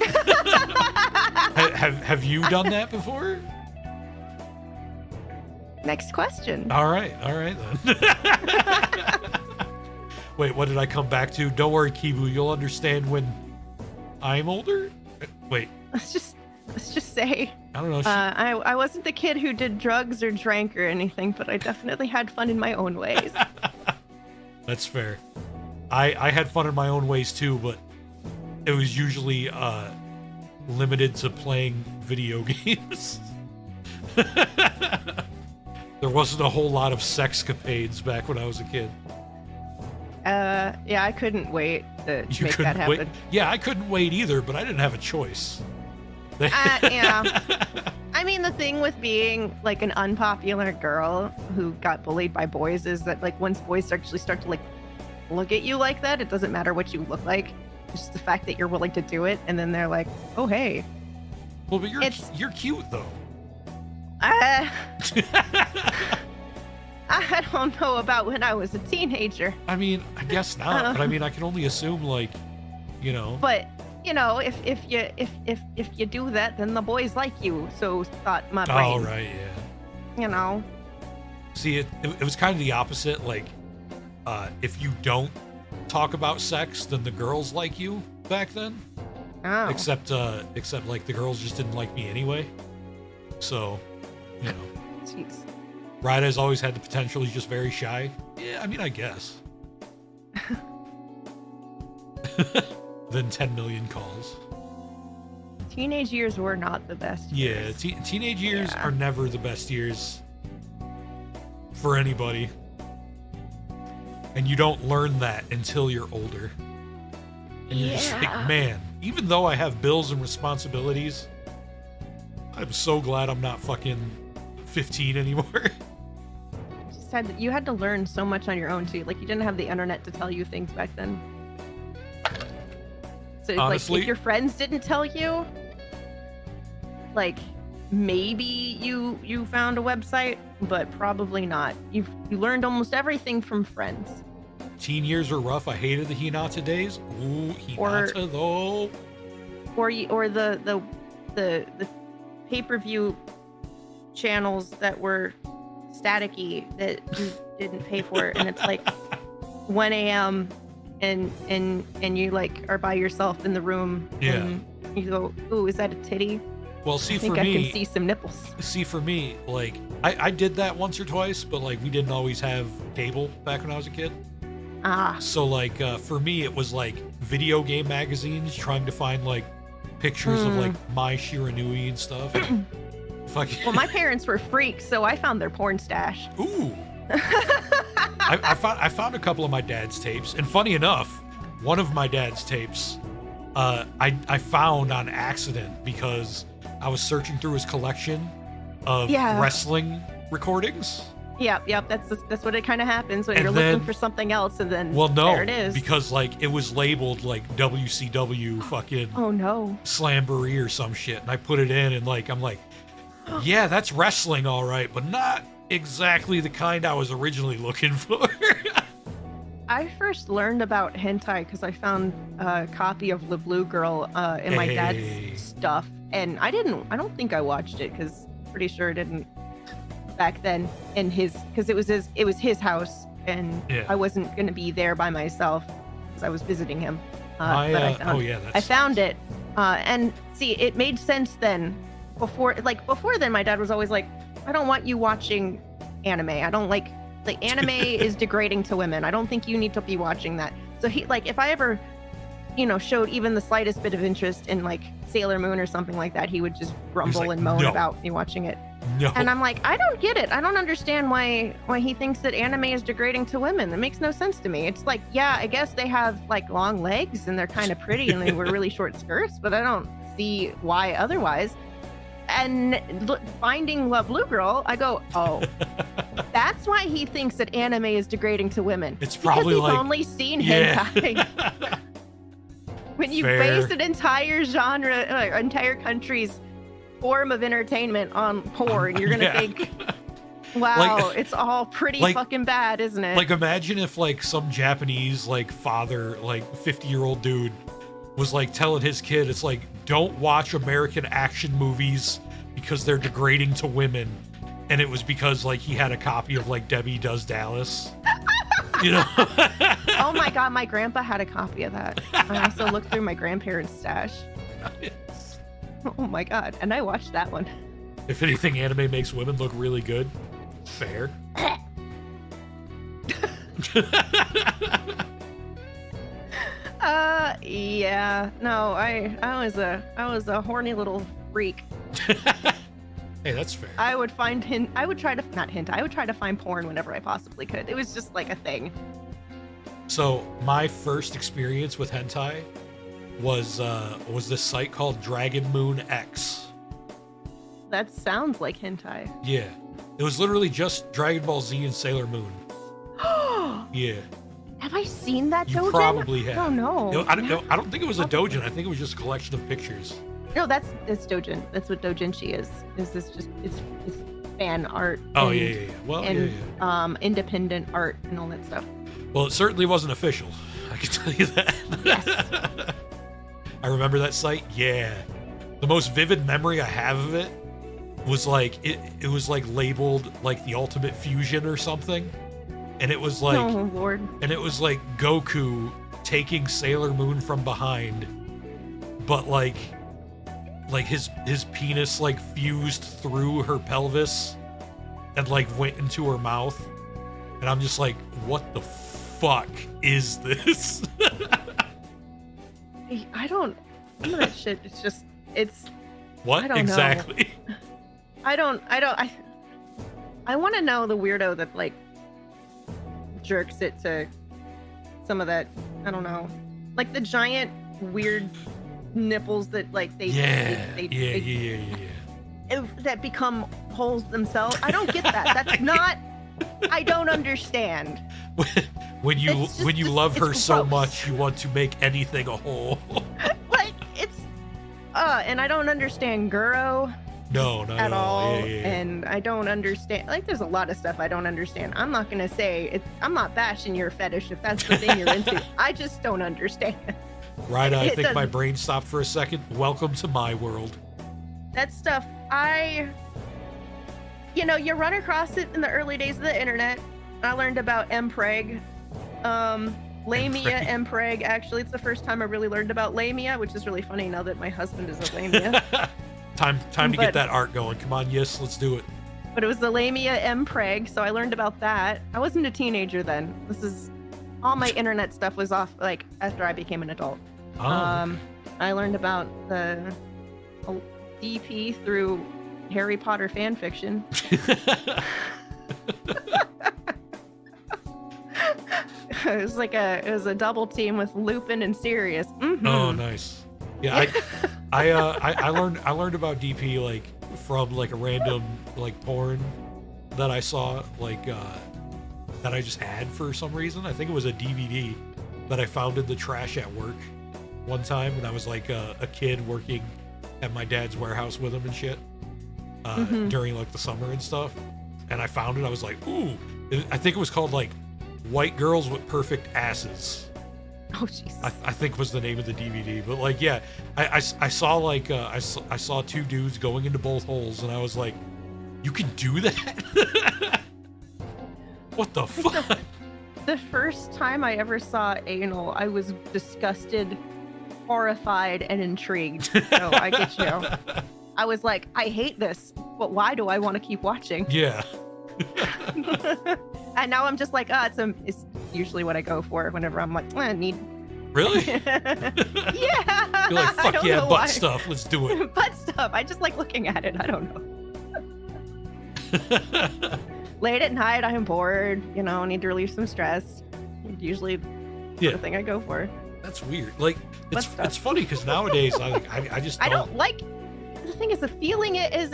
Have you done that before? Next question. All right then. Wait, what did I come back to? Don't worry, Kibu, you'll understand when I'm older. Wait, Let's just say I don't know. I wasn't the kid who did drugs or drank or anything, but I definitely had fun in my own ways. That's fair. I had fun in my own ways too, but it was usually limited to playing video games. There wasn't a whole lot of sexcapades back when I was a kid. Yeah, I couldn't wait to You make that couldn't happen. wait. Yeah, I couldn't wait either, but I didn't have a choice. Yeah. I mean, the thing with being like an unpopular girl who got bullied by boys is that like once boys actually start to like look at you like that, it doesn't matter what you look like. It's just the fact that you're willing to do it, and then they're like, "Oh, hey." Well, but you're cute though. I don't know about when I was a teenager, I mean, I guess not, but I mean, I can only assume like, but if you do that, then the boys like you. So thought my brain. Oh right, yeah. See, it was kind of the opposite. Like, if you don't talk about sex, then the girls like you back then. Oh. Except like the girls just didn't like me anyway. So, Jeez. Raida's always had the potential. He's just very shy. Yeah, I mean, I guess. Then 10 million calls. Teenage years were not the best. Yeah, years. teenage years Yeah. are never the best years for anybody. And you don't learn that until you're older. And you're just like, Yeah. man, even though I have bills and responsibilities, I'm so glad I'm not fucking 15 anymore. You had to learn so much on your own too. Like you didn't have the internet to tell you things back then. So Honestly, like if your friends didn't tell you, like maybe you found a website, but probably not. You learned almost everything from friends. teen years were rough. I hated the Hinata days. Ooh, Hinata though. Or the pay-per-view channels that were staticky that you didn't pay for, and it's like 1 a.m. and you like are by yourself in the room. Yeah. And you go, ooh, is that a titty? Well, see, I think for I me, can see some nipples. see, for me, like I did that once or twice, but like we didn't always have cable back when I was a kid. Ah, So like for me, it was like video game magazines trying to find like pictures of like My Shiranui and stuff. Fucking. well, my parents were freaks, so I found their porn stash. Ooh. I found a couple of my dad's tapes, and funny enough, one of my dad's tapes, I found on accident because I was searching through his collection of Yeah. wrestling recordings. Yep. That's what it kind of happens when And you're then- looking for something else, and then Well, no, there it is. because like it was labeled like WCW fucking Oh no. Slamboree or some shit, and I put it in, and like I'm like, yeah, that's wrestling, all right, but not exactly the kind I was originally looking for. I first learned about hentai because I found a copy of The Blue Girl in my Hey. dad's stuff, and I don't think I watched it because pretty sure it didn't back then in his, because it was his house, and Yeah. I wasn't gonna be there by myself because I was visiting him. But Oh yeah, that's I found it, and see, it made sense then. Before then, my dad was always like, I don't want you watching anime. I don't like anime is degrading to women. I don't think you need to be watching that. So he, like, if I ever, showed even the slightest bit of interest in like Sailor Moon or something like that, he would just grumble like, and moan "No." about me watching it. no. And I'm like, I don't get it. I don't understand why he thinks that anime is degrading to women. That makes no sense to me. It's like, yeah, I guess they have like long legs and they're kind of pretty and they wear really short skirts, but I don't see why otherwise. And finding Love Blue Girl, I go, oh, that's why he thinks that anime is degrading to women. It's probably because he's like only seen hentai. When you Fair. base an entire genre, entire country's form of entertainment on porn, you're gonna think, wow, Like- it's all pretty like- fucking bad, isn't it? Like, imagine if, like, some Japanese, like, father, like, 50-year-old dude was, like, telling his kid, it's like, don't watch American action movies because they're degrading to women. And it was because, like, he had a copy of, like, Debbie Does Dallas. You know? Oh my god, my grandpa had a copy of that. I also looked through my grandparents' stash. Oh my god, and I watched that one. If anything, anime makes women look really good. Fair. Yeah. No, I was a horny little freak. Hey, that's fair. I would find I would try to find porn whenever I possibly could. It was just like a thing. So my first experience with hentai was this site called Dragon Moon X. That sounds like hentai. Yeah, it was literally just Dragon Ball Z and Sailor Moon. Yeah, Have I seen that you dojin? probably have. Oh no. I don't think it was a dojin. I think it was just a collection of pictures. No, that's dojin. That's what dojinshi is. Is this just it's fan art? Oh and, yeah. Well, and yeah. Independent art and all that stuff. Well, it certainly wasn't official. I can tell you that. Yes. I remember that site. Yeah, the most vivid memory I have of it was like it was like labeled like the Ultimate Fusion or something, and it was like Oh Lord. and it was like Goku taking Sailor Moon from behind, but like his penis like fused through her pelvis and like went into her mouth, and I'm just like, what the fuck is this? Some of that shit. It's. What I don't know. exactly? I want to know the weirdo that like jerks it to some of that. I don't know, like the giant weird nipples that like they that become holes themselves. I don't get that. That's not. I don't understand. When you It's just- love her it's so gross. much, you want to make anything a hole. Like it's. And I don't understand Guro No, not at all. Yeah. And I don't understand. Like, there's a lot of stuff I don't understand. I'm not gonna say I'm not bashing your fetish if that's the thing you're into. I just don't understand. Right, I It think my doesn't- brain stopped for a second. Welcome to my world. That stuff, you run across it in the early days of the internet. I learned about mpreg, lamia, mpreg. Actually, it's the first time I really learned about lamia, which is really funny now that my husband is a lamia. Time to But- get that art going. Come on, yes, let's do it. But it was the lamia mpreg, so I learned about that. I wasn't a teenager then. All my internet stuff was off like after I became an adult. Oh, I learned about the DP through Harry Potter fan fiction. It was a double team with Lupin and Sirius. Mhm. Oh, nice. Yeah, I learned about DP like from like a random like porn that I saw like that I just had for some reason. I think it was a DVD that I found in the trash at work one time when I was like a kid working at my dad's warehouse with him and shit during like the summer and stuff. And I found it. I was like, ooh. I think it was called like White Girls with Perfect Asses. Oh jeez. I think was the name of the DVD. But like, yeah, I saw like I saw two dudes going into both holes, and I was like, you can do that? What the fuck? The first time I ever saw anal, I was disgusted, horrified, and intrigued. So I get you. I was like, I hate this, but why do I want to keep watching? Yeah. And now I'm just like, it's usually what I go for whenever I'm like, I need. Really? Yeah. You're like, I fuck don't yeah, know butt why. stuff. Let's do it. Butt stuff. I just like looking at it. I don't know. Late at night, I'm bored. Need to relieve some stress. Usually, Yeah. the thing I go for. That's weird. Like, Butt stuff. it's funny because nowadays I just I don't. don't like. the thing is, the feeling it is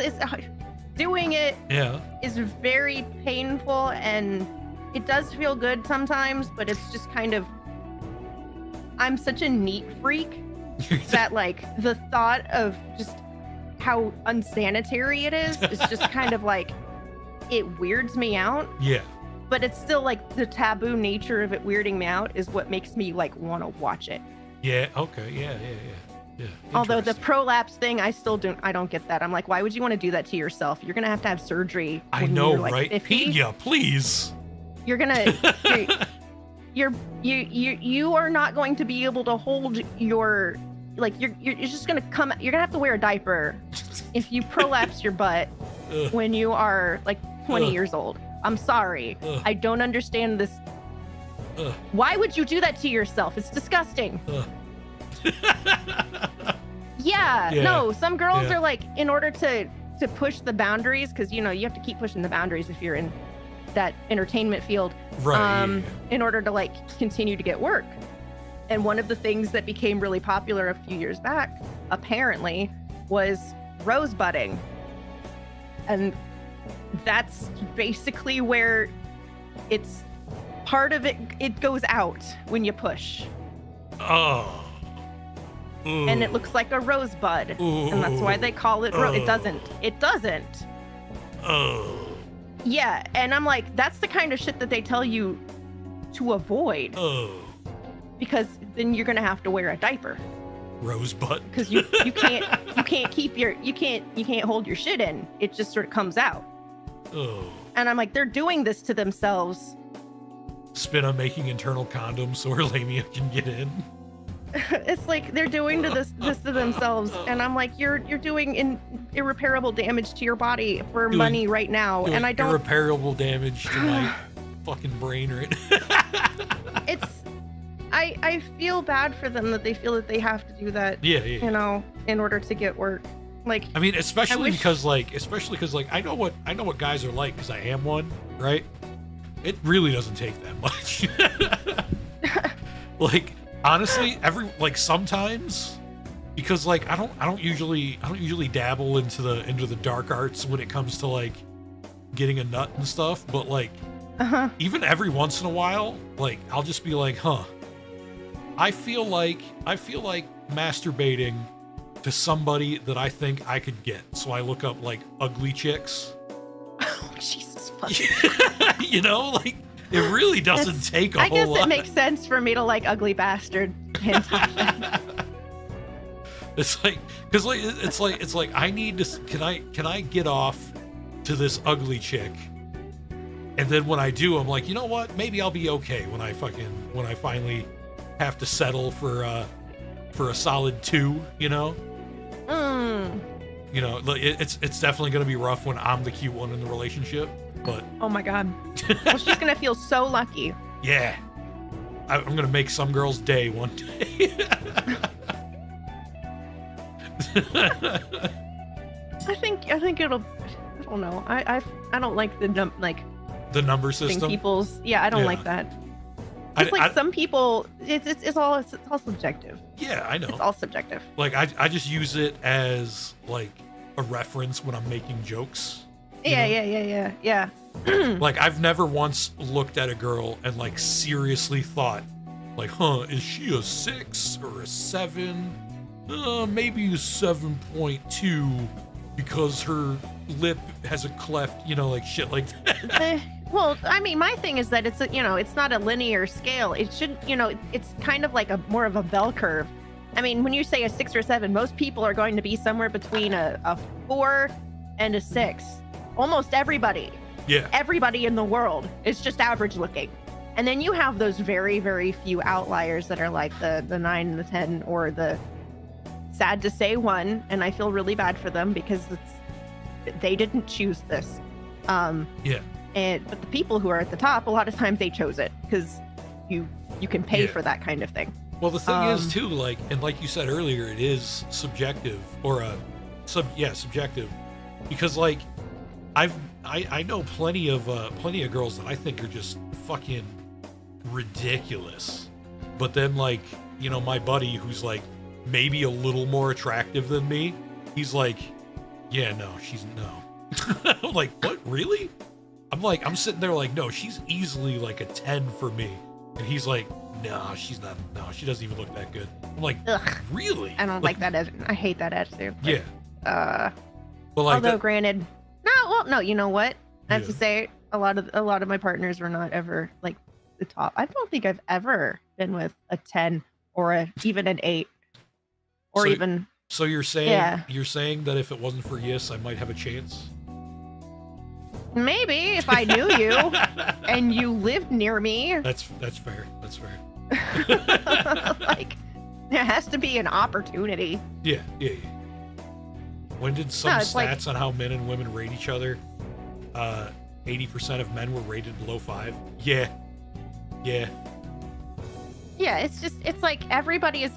doing it Yeah. is very painful, and it does feel good sometimes, but it's just kind of, I'm such a neat freak that like the thought of just how unsanitary it is just kind of like, it weirds me out. Yeah. But it's still like the taboo nature of it weirding me out is what makes me like want to watch it. Yeah. Okay. Yeah. Although the Interesting. prolapse thing, I don't get that. I'm like, why would you want to do that to yourself? You're gonna have surgery. I when know, you're, like, right? 50. Pina, please. You're gonna, you are not going to be able to hold your, like, you're just gonna come. You're gonna have to wear a diaper if you prolapse your butt Ugh. when you are like 20 Ugh. years old. I'm sorry. Ugh. I don't understand this. Ugh. Why would you do that to yourself? It's disgusting. Yeah, Yeah. no, some girls Yeah. are like, in order to push the boundaries, because you have to keep pushing the boundaries if you're in that entertainment field, Right. in order to like continue to get work. And one of the things that became really popular a few years back, apparently, was rosebudding. And that's basically where it's part of it goes out when you push. Oh. Ooh. And it looks like a rosebud. Ooh. And that's why they call it it doesn't. It doesn't. Oh. Yeah, and I'm like, that's the kind of shit that they tell you to avoid, Oh. because then you're gonna have to wear a diaper, Rosebud. because you can't keep your you can't hold your shit in. It just sort of comes out. Oh. And I'm like, they're doing this to themselves. Spinna making internal condoms so her lamia can get in. It's like they're doing this to themselves, and I'm like, you're doing irreparable damage to your body for money right now, and I don't. Irreparable damage to my fucking brain right It's, I feel bad for them that they feel that they have to do that. Yeah. In order to get work. Like, I mean, especially wish- because I know what guys are like, because I am one, right? It really doesn't take that much. Like, honestly, sometimes, because like I don't usually dabble into the dark arts when it comes to like getting a nut and stuff, but like even every once in a while, like I'll just be like, I feel like masturbating to somebody that I think I could get. So I look up like ugly chicks. Oh, Jesus fucking. Like it really doesn't take a I whole guess lot. it makes sense for me to like ugly bastard hentai. It's like, because like it's like I need to. Can I get off to this ugly chick? And then when I do, I'm like, you know what? Maybe I'll be okay when I finally have to settle for a solid 2. It's definitely gonna be rough when I'm the cute one in the relationship. But Oh my god. Well, she's gonna feel so lucky. yeah, I'm gonna make some girl's day one day. I think it'll. I don't know. I don't like the The number thing system. people's. Yeah, I don't Yeah. like that. I- It's like I- some people. It's all subjective. Yeah, I know. It's all subjective. Like I just use it as like a reference when I'm making jokes. you know? Yeah. Like I've never once looked at a girl and like seriously thought, like, is she a 6 or a 7? Maybe a 7.2 because her lip has a cleft, like shit like that. Well, I mean, my thing is that it's not a linear scale. It should, it's kind of like more of a bell curve. I mean, when you say a 6 or 7, most people are going to be somewhere between a 4 and a 6. Almost everybody. Yeah. Everybody in the world is just average looking. And then you have those very, very few outliers that are like the 9 and the 10, or the sad to say 1. And I feel really bad for them because they didn't choose this. Yeah. But the people who are at the top, a lot of times they chose it because you can pay Yeah. for that kind of thing. Well, the thing is too, like you said earlier, it is subjective, or subjective, because like I know plenty of girls that I think are just fucking ridiculous, but then like my buddy who's like maybe a little more attractive than me, he's like, Yeah, no, she's no. I'm like, what? Really? I'm sitting there like, no, she's easily like a 10 for me. And he's like, no, she's not. No, she doesn't even look that good. I'm like, Ugh. Really? I don't like that. I hate that attitude. Yeah. But like although granted, no, you know what? I have to say, a lot of my partners were not ever like the top. I don't think I've ever been with a 10 or even an 8 or even. So you're saying that if it wasn't for Yis, I might have a chance? Maybe if I knew you and you lived near me. That's fair. That's fair. Like there has to be an opportunity. Yeah. When did some stats on how men and women rate each other? 80% of men were rated below 5. Yeah. Yeah, it's like everybody is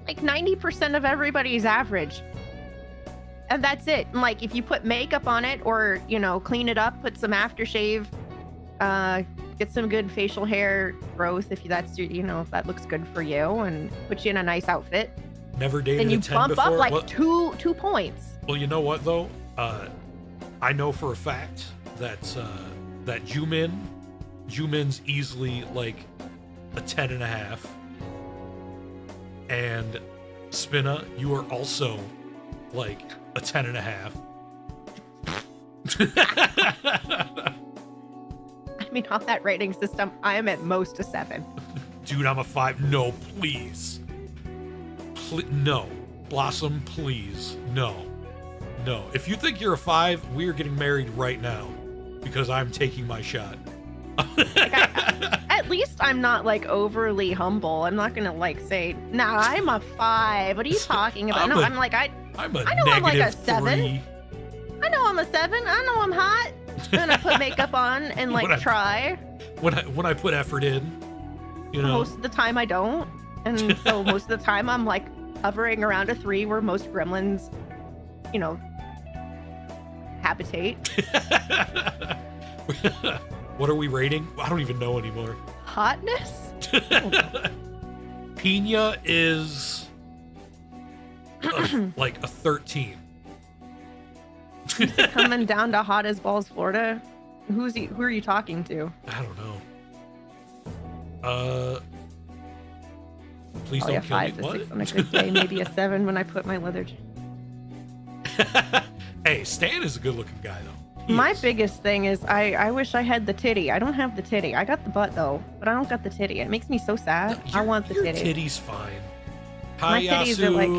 like 90% of everybody's average. And that's it. And like if you put makeup on it or, clean it up, put some aftershave, get some good facial hair growth if that's if that looks good for you and put you in a nice outfit. Never dated a 10 before. Then you bump up like two points. Well, you know what though? I know for a fact that that Jumin's easily like a 10.5. And Spinna, you are also like a 10.5. I mean, on that rating system, I am at most a 7. Dude, I'm a 5. No, please. No. Blossom, please. No. If you think you're a 5, we are getting married right now because I'm taking my shot. At least I'm not like overly humble. I'm not gonna like say, nah, I'm a 5. What are you talking about? I know I'm like I'm like a 7. 3. I know I'm a 7. I know I'm hot. Then I put makeup on and like try. When I put effort in, Most of the time I don't, and so most of the time I'm like hovering around a 3, where most gremlins, habitate. What are we rating? I don't even know anymore. Hotness? Pina is like a 13. Coming down to hot as balls, Florida. Who are you talking to? I don't know. Please don't kill me. 5 to 6 on a good day, maybe a 7 when I put my leather. Hey, Stan is a good-looking guy though. My biggest thing is I wish I had the titty. I don't have the titty. I got the butt though, but I don't got the titty. It makes me so sad. I want the titty. Your titty's fine. My titties are like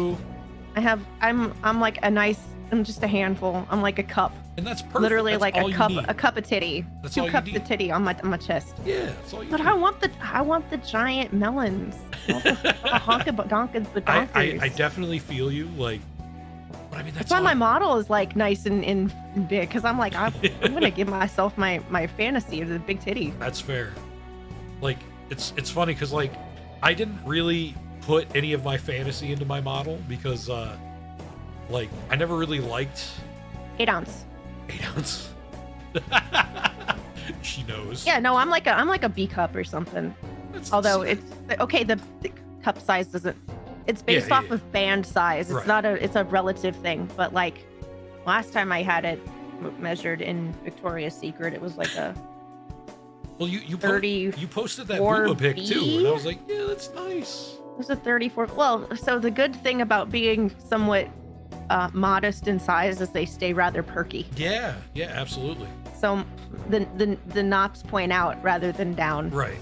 I'm like a nice. I'm just a handful. I'm like a cup. And that's perfect. Literally that's like a cup of titty. That's 2 cups of titty on my chest. Yeah, that's all you But need. I want the giant melons. I definitely feel you. Like, but I mean that's why my model is like nice and big, because I'm like I'm gonna give myself my fantasy of the big titty. That's fair. Like it's funny because like I didn't really put any of my fantasy into my model because like I never really liked 8 ounce. 8 ounce. She knows. Yeah, no, I'm like a B cup or something. Although it's okay, the cup size doesn't. It's based off of band size. It's not it's a relative thing. But like last time I had it measured in Victoria's Secret, it was like a. Well, you 30. You posted that booba pic too, and I was like, yeah, that's nice. It was a 34. Well, so the good thing about being somewhat modest in size is they stay rather perky. Yeah, absolutely. So the knobs point out rather than down. Right.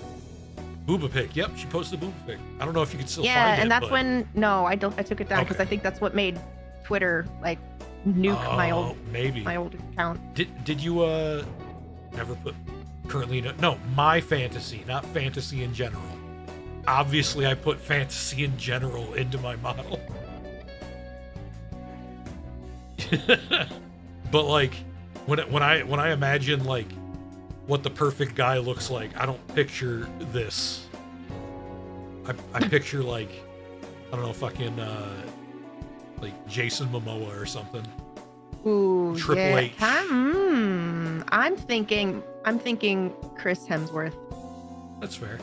Booba pic. Yep, she posted a booba pic. I don't know if you can still find it. Yeah, and that's when I took it down because I think that's what made Twitter like nuke my old account. Did you never put currently no my fantasy, not fantasy in general. Obviously, I put fantasy in general into my model. But like when I imagine like what the perfect guy looks like, I don't picture this. I picture like I don't know, fucking like Jason Momoa or something. Ooh, Triple H. I'm thinking Chris Hemsworth. That's fair.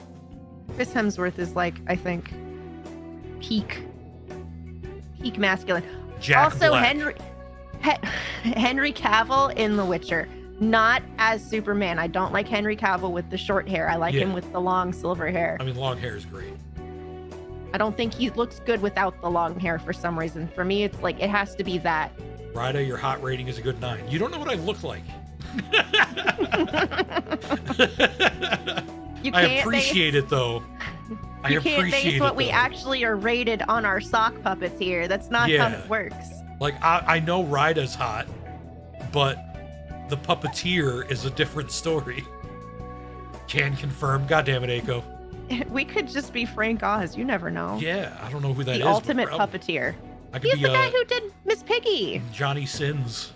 Chris Hemsworth is like, I think, peak masculine. Jack also Black. Henry Cavill in The Witcher, not as Superman. I don't like Henry Cavill with the short hair. I like him with the long silver hair. I mean, long hair is great. I don't think he looks good without the long hair for some reason. For me, it's like it has to be that. Raida, your hot rating is a good 9. You don't know what I look like. I appreciate it though. You can't base what we actually are rated on our sock puppets here. That's not how it works. Like, I know Raida's hot, but the puppeteer is a different story. Can confirm. God damn it, Aiko. We could just be Frank Oz. You never know. Yeah, I don't know who that is. The ultimate puppeteer. I could He's be, the guy who did Miss Piggy. Johnny Sins.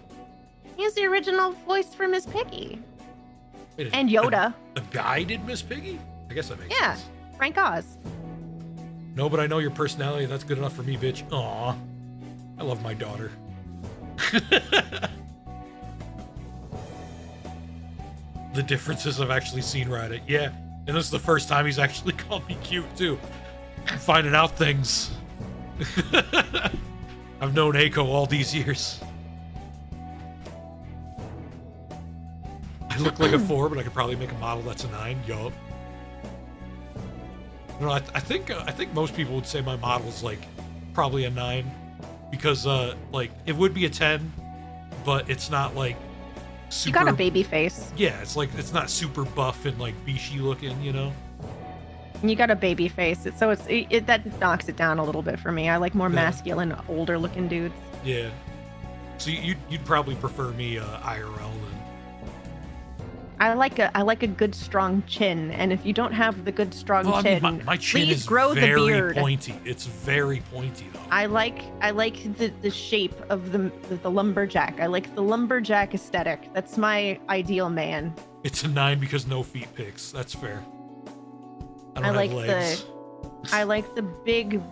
He's the original voice for Miss Piggy. Wait, and Yoda. A guy did Miss Piggy? I guess that makes sense. Yeah, Frank Oz. No, but I know your personality. That's good enough for me, bitch. Aw. I love my daughter. The differences I've actually seen Raida. Yeah, and this is the first time he's actually called me cute, too. I'm finding out things. I've known Aiko all these years. I look like a 4, but I could probably make a model that's a 9. Yup. No, I think most people would say my model's like probably a 9 because like it would be a 10, but it's not like super. You got a baby face. Yeah, it's like it's not super buff and like beachy looking, you know. And you got a baby face, so that knocks it down a little bit for me. I like more masculine, older looking dudes. Yeah. So you'd probably prefer me IRL then. I like a good strong chin, and if you don't have the good strong chin, I mean, my chin please is grow very the beard. pointy. It's very pointy though. I like the shape of the lumberjack. I like the lumberjack aesthetic. That's my ideal man. It's a 9 because no feet pics. That's fair. I like have legs. I like the big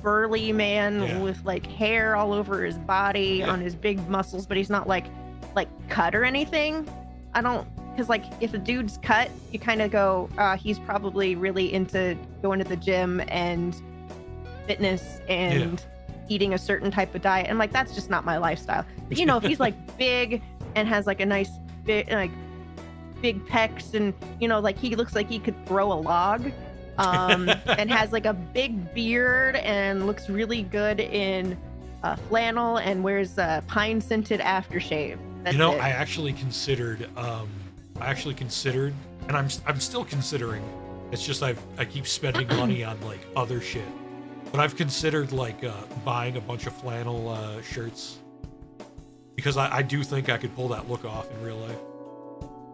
burly man with like hair all over his body on his big muscles, but he's not like cut or anything. I don't, because like if a dude's cut, you kind of go, he's probably really into going to the gym and fitness and eating a certain type of diet. And like, that's just not my lifestyle. But you know, if he's like big and has like a nice big pecs and, you know, like he looks like he could throw a log and has like a big beard and looks really good in flannel and wears pine scented aftershave. That's you know, it. I actually considered, and I'm still considering. It's just I keep spending money on like other shit, but I've considered like buying a bunch of flannel shirts because I do think I could pull that look off in real life.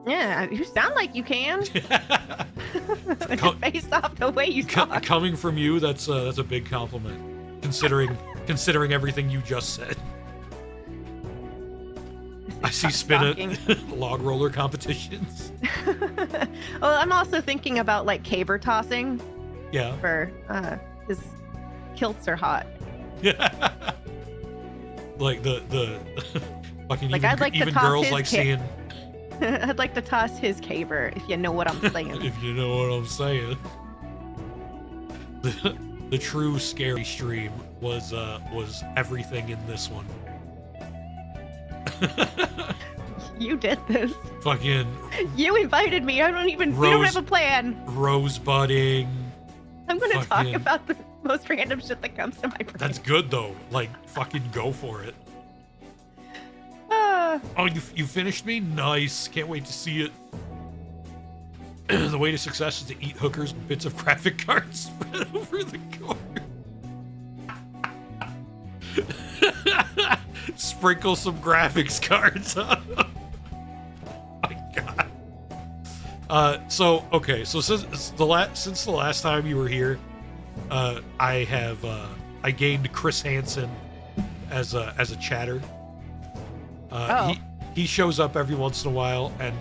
Yeah, you sound like you can. Just based off the way you talk. Coming from you, that's a big compliment, considering everything you just said. I see Spinna log roller competitions. Well, I'm also thinking about like caber tossing. Yeah. For his kilts are hot. Yeah. Like the fucking like even, even girls like seeing. I'd like to toss his caber, if you know what I'm saying. If you know what I'm saying. The true scary stream was everything in this one. You did this. Fucking. You invited me. I don't even. We don't have a plan. Rosebudding. I'm gonna talk about the most random shit that comes to my brain. That's good though. Like fucking go for it. Oh, you finished me? Nice. Can't wait to see it. The way to success is to eat hookers with bits of graphic cards spread over the court. Sprinkle some graphics cards on them. Oh my god. So since the last time you were here, I gained Chris Hansen as a chatter. He shows up every once in a while and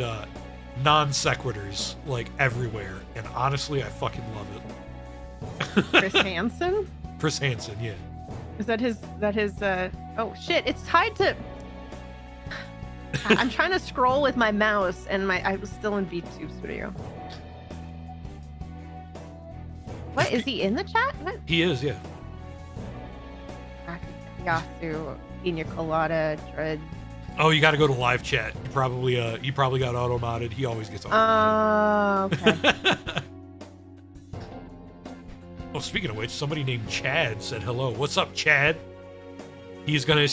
non sequiturs like everywhere, and honestly, I fucking love it. Chris Hansen? Chris Hansen, yeah. Is that his? Oh shit! It's tied to. I'm trying to scroll with my mouse, and I was still in VTube Studio. What is he in the chat? What? He is, yeah. Yasu. Pina Colada, Dread. Oh, you got to go to live chat. You probably got auto modded. He always gets auto modded. Okay. Oh, speaking of which, somebody named Chad said hello. What's up, Chad? He's gonna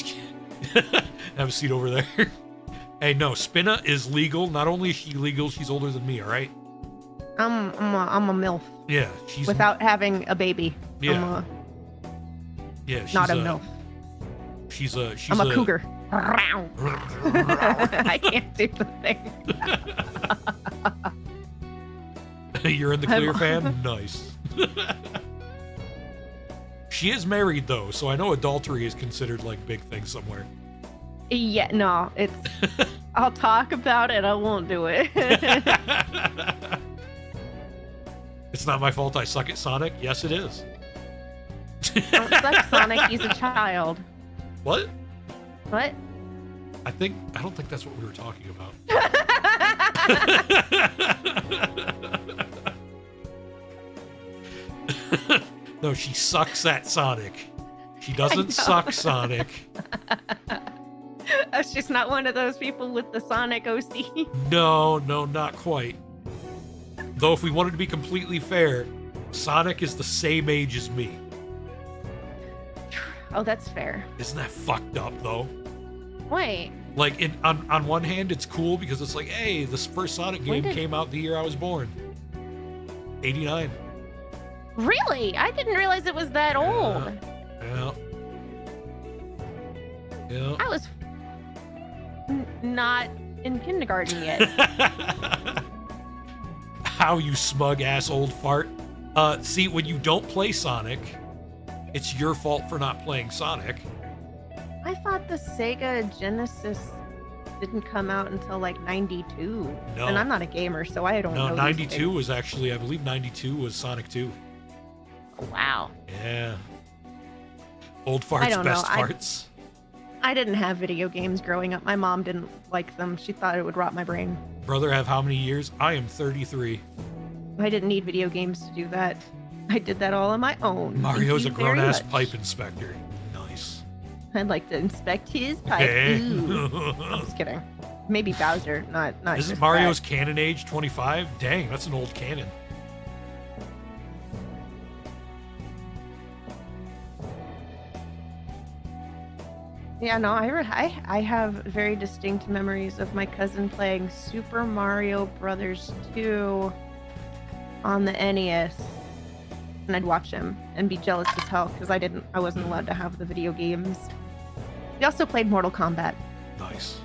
have a seat over there. Hey, no, Spinna is legal. Not only is she legal, she's older than me. All right. I'm a MILF. Yeah, she's without having a baby. Yeah. She's Not a MILF. She's a cougar. I can't do the thing. You're in the clear, fan? Nice. She is married, though, so I know adultery is considered, like, big thing somewhere. Yeah, no, it's... I'll talk about it, I won't do it. It's not my fault I suck at Sonic? Yes, it is. Don't suck Sonic, he's a child. What? What? I don't think that's what we were talking about. No, she sucks at Sonic. She doesn't suck Sonic. She's not one of those people with the Sonic OC. No, not quite. Though if we wanted to be completely fair, Sonic is the same age as me. Oh, that's fair. Isn't that fucked up, though? Wait. Like, on one hand, it's cool because it's like, hey, this first Sonic game came out the year I was born. 89. Really? I didn't realize it was that old. Yeah. I was not in kindergarten yet. How you smug ass old fart. See, when you don't play Sonic, it's your fault for not playing Sonic. I thought the Sega Genesis didn't come out until like 92. No. And I'm not a gamer, so I don't know. No, 92 was actually, I believe 92 was Sonic 2. Oh, wow. Yeah. Old farts, best farts. I didn't have video games growing up. My mom didn't like them. She thought it would rot my brain. Brother, have how many years? I am 33. I didn't need video games to do that. I did that all on my own. Mario's a grown-ass pipe inspector. Nice. I'd like to inspect his pipe. Ooh. I'm just kidding. Maybe Bowser, not Isn't Mario's canon age 25? Dang, that's an old canon. Yeah, no, I have very distinct memories of my cousin playing Super Mario Brothers 2 on the NES, and I'd watch him and be jealous as hell because I wasn't allowed to have the video games. We also played Mortal Kombat. Nice.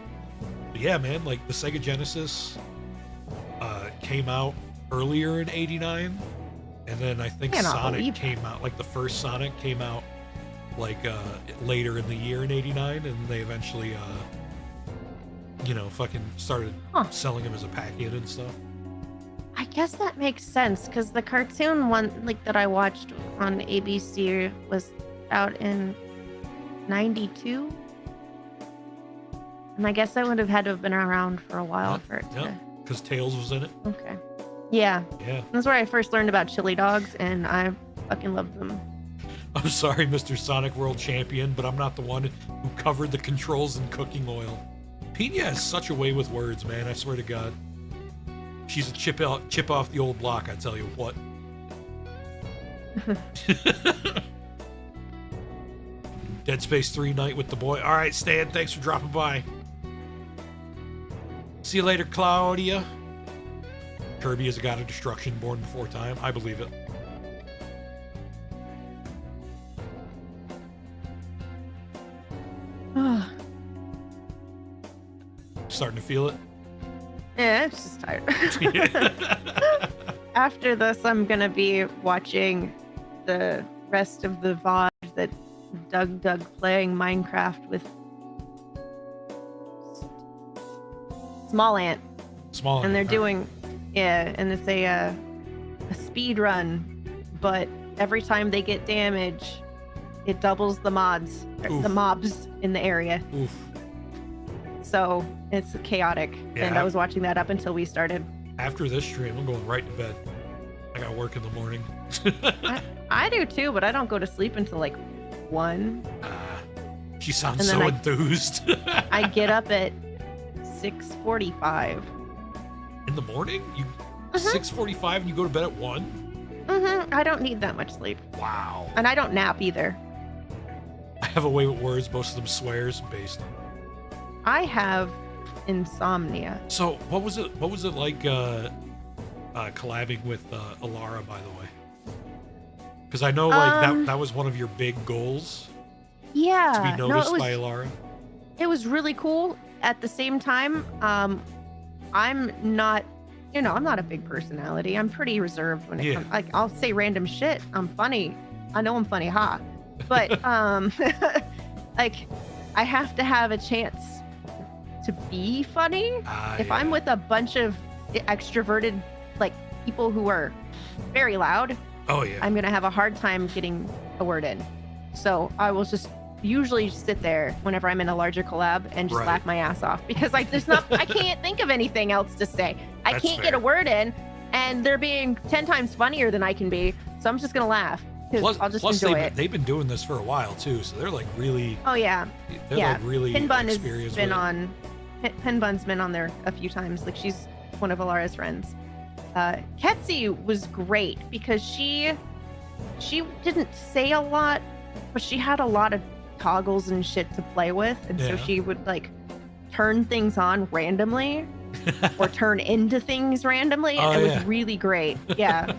But yeah, man, like the Sega Genesis came out earlier in '89, and then I think Sonic came out, like the first Sonic came out like later in the year in '89, and they eventually fucking started selling them as a packet and stuff. I guess that makes sense because the cartoon one like that I watched on ABC was out in 92, and I guess I would have had to have been around for a while for it to... because Tails was in it. Okay. Yeah. That's where I first learned about chili dogs, and I fucking loved them. I'm sorry, Mr. Sonic World Champion, but I'm not the one who covered the controls in cooking oil. Pina has such a way with words, man. I swear to God. She's a chip off the old block, I tell you what. Dead Space 3 night with the boy. All right, Stan, thanks for dropping by. See you later, Claudia. Kirby is a god of destruction born before time. I believe it. Starting to feel it? Yeah, I'm just tired. After this, I'm going to be watching the rest of the VOD that Doug playing Minecraft with Small Ant. And they're doing, and it's a speed run, but every time they get damage, it doubles the mobs in the area. Oof. So it's chaotic, and I was watching that up until we started. After this stream, I'm going right to bed. I got work in the morning. I do too, but I don't go to sleep until like 1. She sounds And so then enthused. I get up at 6:45. In the morning? You Mhm. 6:45 and you go to bed at 1? I don't need that much sleep. Wow. And I don't nap either. I have a way with words. Most of them swears based. I have insomnia. So what was it like collabing with Alara, by the way? Because I know like that was one of your big goals, Yeah. to be noticed no, by Alara. it was really cool. At the same time, I'm not, I'm not a big personality. I'm pretty reserved when it comes. Like, I'll say random shit. I'm funny. I know I'm funny, ha. But like, I have to have a chance to be funny. If I'm with a bunch of extroverted like people who are very loud, I'm gonna have a hard time getting a word in. So I will just usually sit there whenever I'm in a larger collab and just laugh my ass off, because like I can't think of anything else to say. I can't get a word in, and they're being 10 times funnier than I can be. So I'm just gonna laugh because I'll just enjoy it. They've been doing this for a while too, so they're like really. Oh yeah. They're like really Pinbun has experienced been with it. on. Pinbun's been on there a few times. Like, she's one of Alara's friends. Ketsi was great because she didn't say a lot, but she had a lot of toggles and shit to play with, and so she would like turn things on randomly or turn into things randomly, and it was really great. Yeah.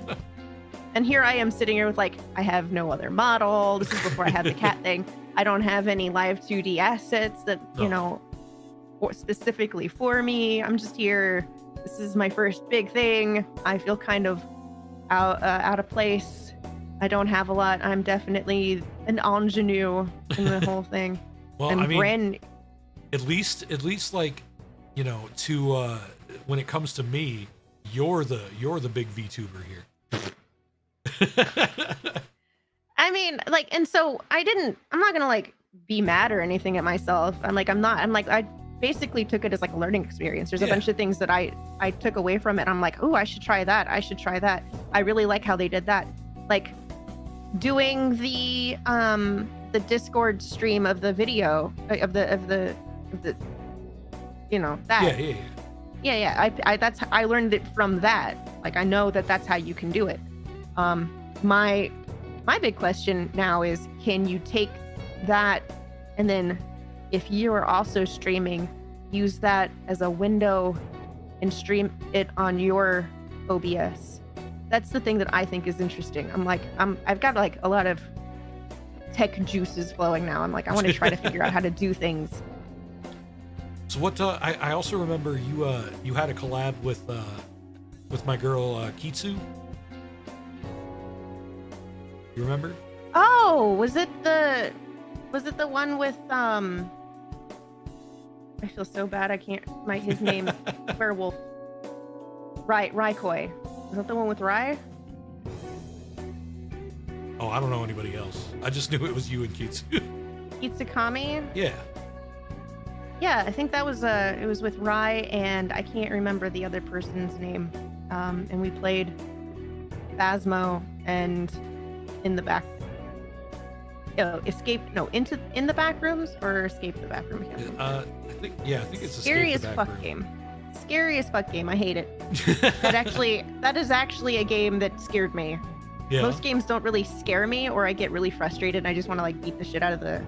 And here I am sitting here with like, I have no other model. This is before I had the cat thing. I don't have any live 2D assets that specifically for me. I'm just here. This is my first big thing. I feel kind of out of place. I don't have a lot. I'm definitely an ingenue in the whole thing. Well, and I mean, Bren, at least like, to when it comes to me, you're the big VTuber here. I mean, like, and so I'm not gonna like be mad or anything at myself. I basically took it as like a learning experience. There's a bunch of things that I took away from it. I'm like, oh, I should try that. I really like how they did that. Like doing the Discord stream of the video of the that. Yeah. I learned it from that. Like, I know that that's how you can do it. My big question now is, can you take that and then, if you are also streaming, use that as a window and stream it on your OBS? That's the thing that I think is interesting. I've got like a lot of tech juices flowing now. I'm like, I want to try to figure out how to do things. So what? I also remember you had a collab with my girl Kitsu. You remember? Oh, was it the one with I feel so bad. I can't. His name's Werewolf. Raikoi. Is that the one with Rai? Oh, I don't know anybody else. I just knew it was you and Kitsu. Itsukami? Yeah. Yeah, I think that was it was with Rai, and I can't remember the other person's name. And we played Phasmo and in the back. In the back rooms or escape the back room? I think it's scary Escape the as Back fuck Room. game. Scary as fuck game. I hate it. That is actually a game that scared me. Yeah. Most games don't really scare me, or I get really frustrated and I just want to like beat the shit out of the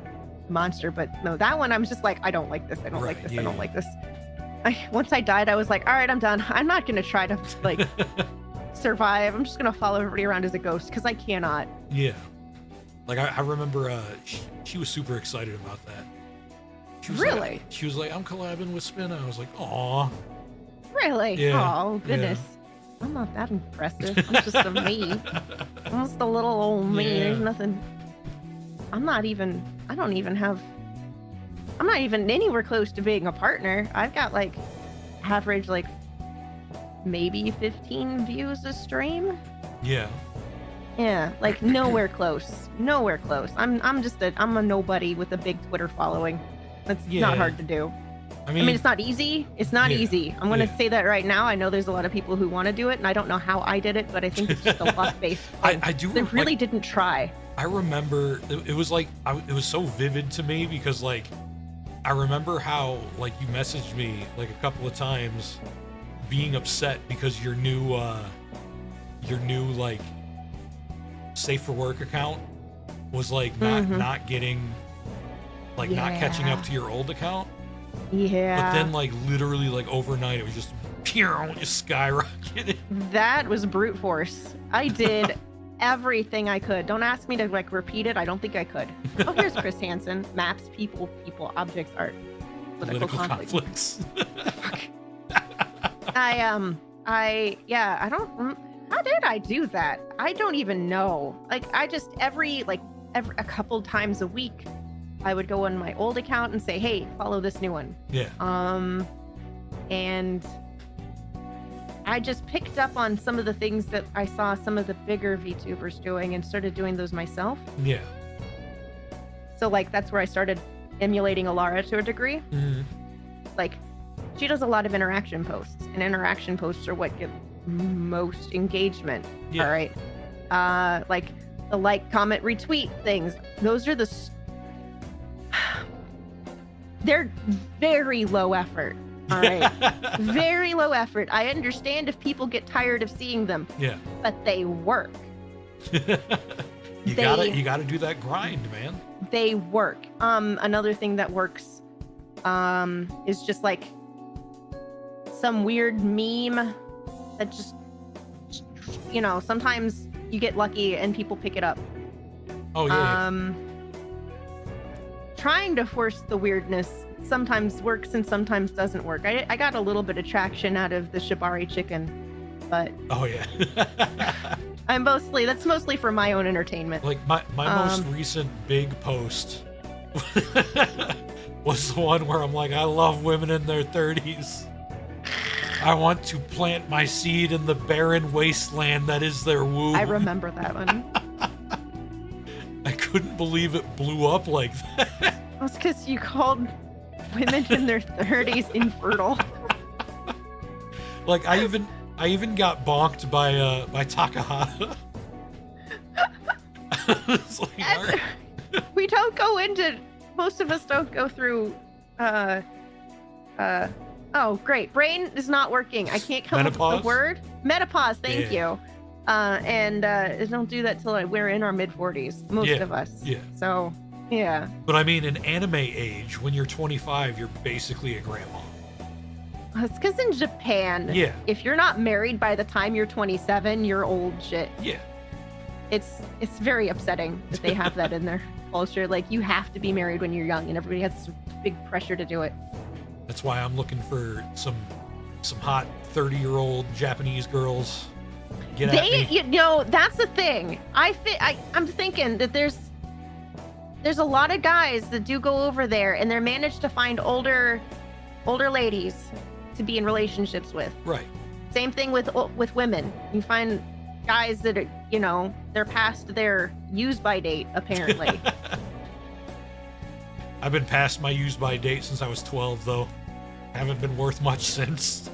monster. But no, that one I'm just like, I don't like this. I don't like this. I don't like this. Once I died, I was like, all right, I'm done. I'm not gonna try to like survive. I'm just gonna follow everybody around as a ghost because I cannot. Yeah. Like I remember she was super excited about that. She was Really? Like, she was like, I'm collabing with Spinna. I was like, aw. Really? Yeah. Oh, goodness. Yeah. I'm not that impressive. I'm just a me. I'm just a little old me. Yeah. There's nothing. I'm not even anywhere close to being a partner. I've got like average like maybe 15 views a stream. Yeah. Yeah, like nowhere close. Nowhere close. I'm a nobody with a big Twitter following. That's not hard to do. I mean, it's not easy. It's not easy. I'm going to say that right now. I know there's a lot of people who want to do it, and I don't know how I did it, but I think it's just a luck-based thing. I do. They really didn't try. I remember it was like it was so vivid to me because like I remember how like you messaged me like a couple of times being upset because your new like safe for work account was like not getting like not catching up to your old account. Yeah. But then like literally like overnight it was just skyrocketed. That was brute force. I did everything I could. Don't ask me to like repeat it. I don't think I could. Oh, here's Chris Hansen. Maps, people, objects, art. Political conflicts. I don't, how did I do that? I don't even know. Like, I just, every a couple times a week, I would go on my old account and say, hey, follow this new one. Yeah. And I just picked up on some of the things that I saw some of the bigger VTubers doing and started doing those myself. Yeah. So like that's where I started emulating Alara to a degree. Mm-hmm. Like she does a lot of interaction posts, and interaction posts are what get most engagement. Yeah. All right. Like the like, comment, retweet things. Those are they're very low effort. All right. Very low effort. I understand if people get tired of seeing them. Yeah. But they work. You gotta do that grind, man. They work. Another thing that works is just like some weird meme that just, you know, sometimes you get lucky and people pick it up. Oh yeah. Trying to force the weirdness sometimes works and sometimes doesn't work. I got a little bit of traction out of the Shibari chicken, but oh yeah. that's mostly for my own entertainment. Like my most recent big post was the one where I'm like, I love women in their 30s. I want to plant my seed in the barren wasteland that is their womb. I remember that one. I couldn't believe it blew up like that. That's because you called women in their 30s infertile. Like I even got bonked by Takahata. It's like, all right. We don't go into, most of us don't go through oh great, brain is not working. I can't come up with a word. Menopause, thank you. And don't do that till we're in our mid-40s, most of us. Yeah. So yeah. But I mean, in anime age, when you're 25, you're basically a grandma. It's because in Japan, if you're not married by the time you're 27, you're old shit. Yeah. It's very upsetting that they have that in their culture. Like, you have to be married when you're young, and everybody has this big pressure to do it. That's why I'm looking for some hot 30-year-old Japanese girls. Get at me. You know, that's the thing. I'm thinking that there's a lot of guys that do go over there and they're managed to find older ladies to be in relationships with. Right. Same thing with women. You find guys that are, you know, they're past their use by date, apparently. I've been past my use by date since I was 12, though. Haven't been worth much since.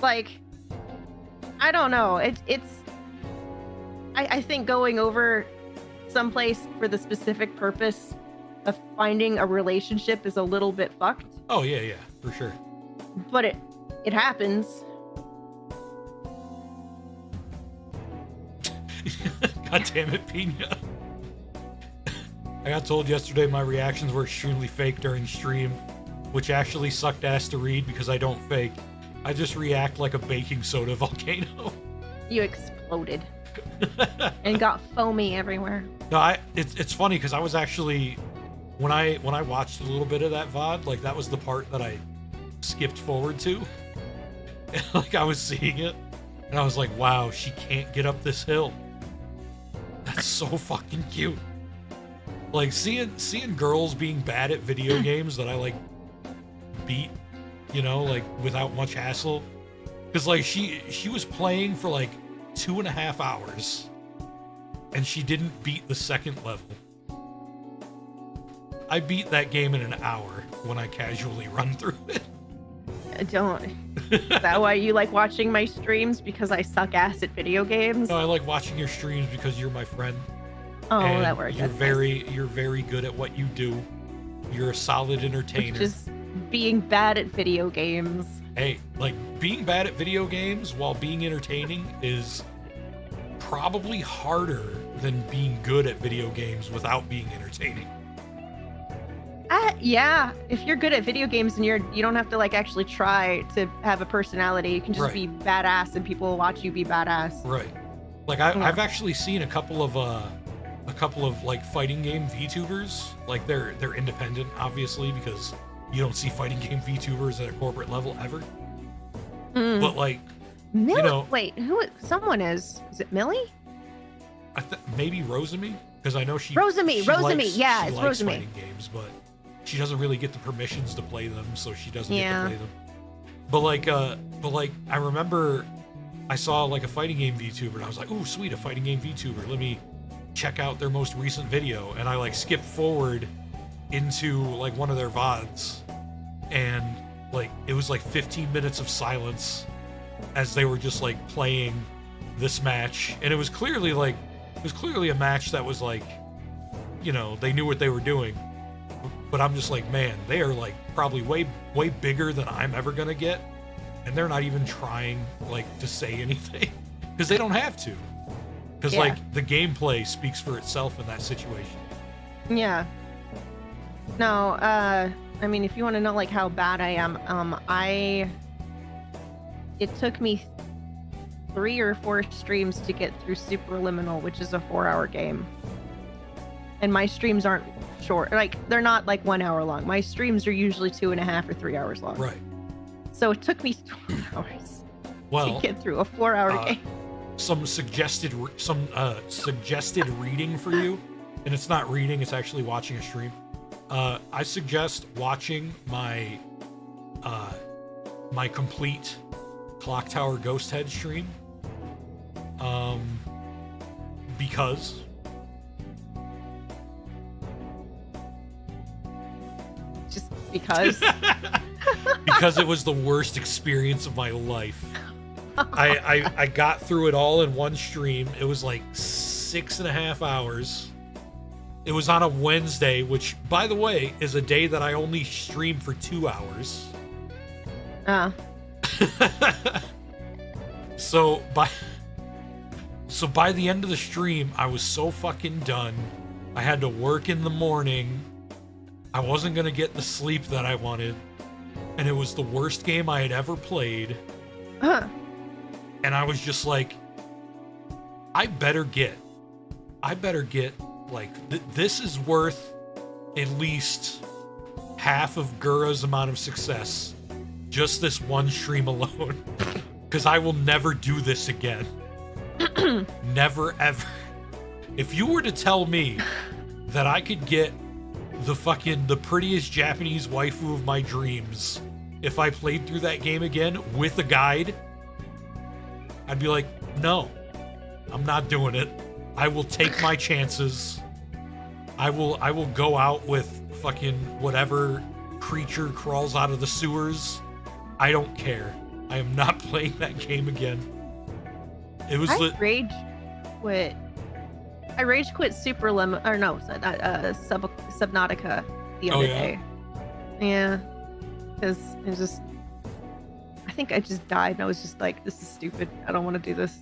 Like, I don't know. I think going over someplace for the specific purpose of finding a relationship is a little bit fucked. Oh yeah, for sure. But it happens. God damn it, Pina. I got told yesterday my reactions were extremely fake during stream, which actually sucked ass to read because I don't fake. I just react like a baking soda volcano. You exploded. And got foamy everywhere. No, it's funny because I was actually when I watched a little bit of that VOD, like that was the part that I skipped forward to. And, like I was seeing it and I was like, wow, she can't get up this hill. That's so fucking cute. Like seeing girls being bad at video games that I like beat, you know, like without much hassle. Because like she was playing for like 2.5 hours and she didn't beat the second level. I beat that game in an hour when I casually run through it. don't. Is that why you like watching my streams? Because I suck ass at video games? No, I like watching your streams because you're my friend. Oh, and that works. You're That's you're very good at what you do. You're a solid entertainer. Just being bad at video games. Hey, like being bad at video games while being entertaining is probably harder than being good at video games without being entertaining. Yeah, if you're good at video games and you don't have to like actually try to have a personality, you can just be badass and people will watch you be badass. Right. Like I've actually seen a couple of like fighting game VTubers. Like they're independent, obviously, because you don't see fighting game VTubers at a corporate level ever. But like, Millie? You know, wait, someone is it Millie? Maybe Rosemi, because I know she Rosemi, yeah, she it's likes Rosemi. fighting games, but she doesn't really get the permissions to play them, so she doesn't get to play them. But like I remember I saw like a fighting game VTuber and I was like, "Ooh, sweet, a fighting game VTuber. Let me check out their most recent video." And I like skipped forward into like one of their VODs, and like it was like 15 minutes of silence as they were just like playing this match, and it was clearly a match that was like, you know, they knew what they were doing. But I'm just like, man, they are like probably way bigger than I'm ever gonna get, and they're not even trying like to say anything because they don't have to, because like the gameplay speaks for itself in that situation. Yeah. No, I mean, if you want to know like how bad I am, it took me 3 or 4 streams to get through Superliminal, which is a 4-hour game. And my streams aren't short, like they're not like 1 hour long. My streams are usually 2.5 or 3 hours long. Right. So it took me 12 hours to get through a 4-hour game. Some suggested reading for you, and it's not reading; it's actually watching a stream. I suggest watching my my complete Clock Tower Ghost Head stream, because just because because it was the worst experience of my life. I got through it all in one stream. It was like 6.5 hours. It was on a Wednesday, which, by the way, is a day that I only stream for 2 hours. So by the end of the stream, I was so fucking done. I had to work in the morning. I wasn't gonna get the sleep that I wanted, and it was the worst game I had ever played. And I was just like, I better get like this is worth at least half of Gura's amount of success, just this one stream alone, because I will never do this again. Never ever. If you were to tell me that I could get the prettiest Japanese waifu of my dreams if I played through that game again with a guide, I'd be like, no, I'm not doing it. I will take my chances. I will go out with fucking whatever creature crawls out of the sewers. I don't care. I am not playing that game again. It was rage quit Superliminal, or no, Subnautica the other day. Yeah, because it was just, I think I just died and I was just like, this is stupid. I don't want to do this.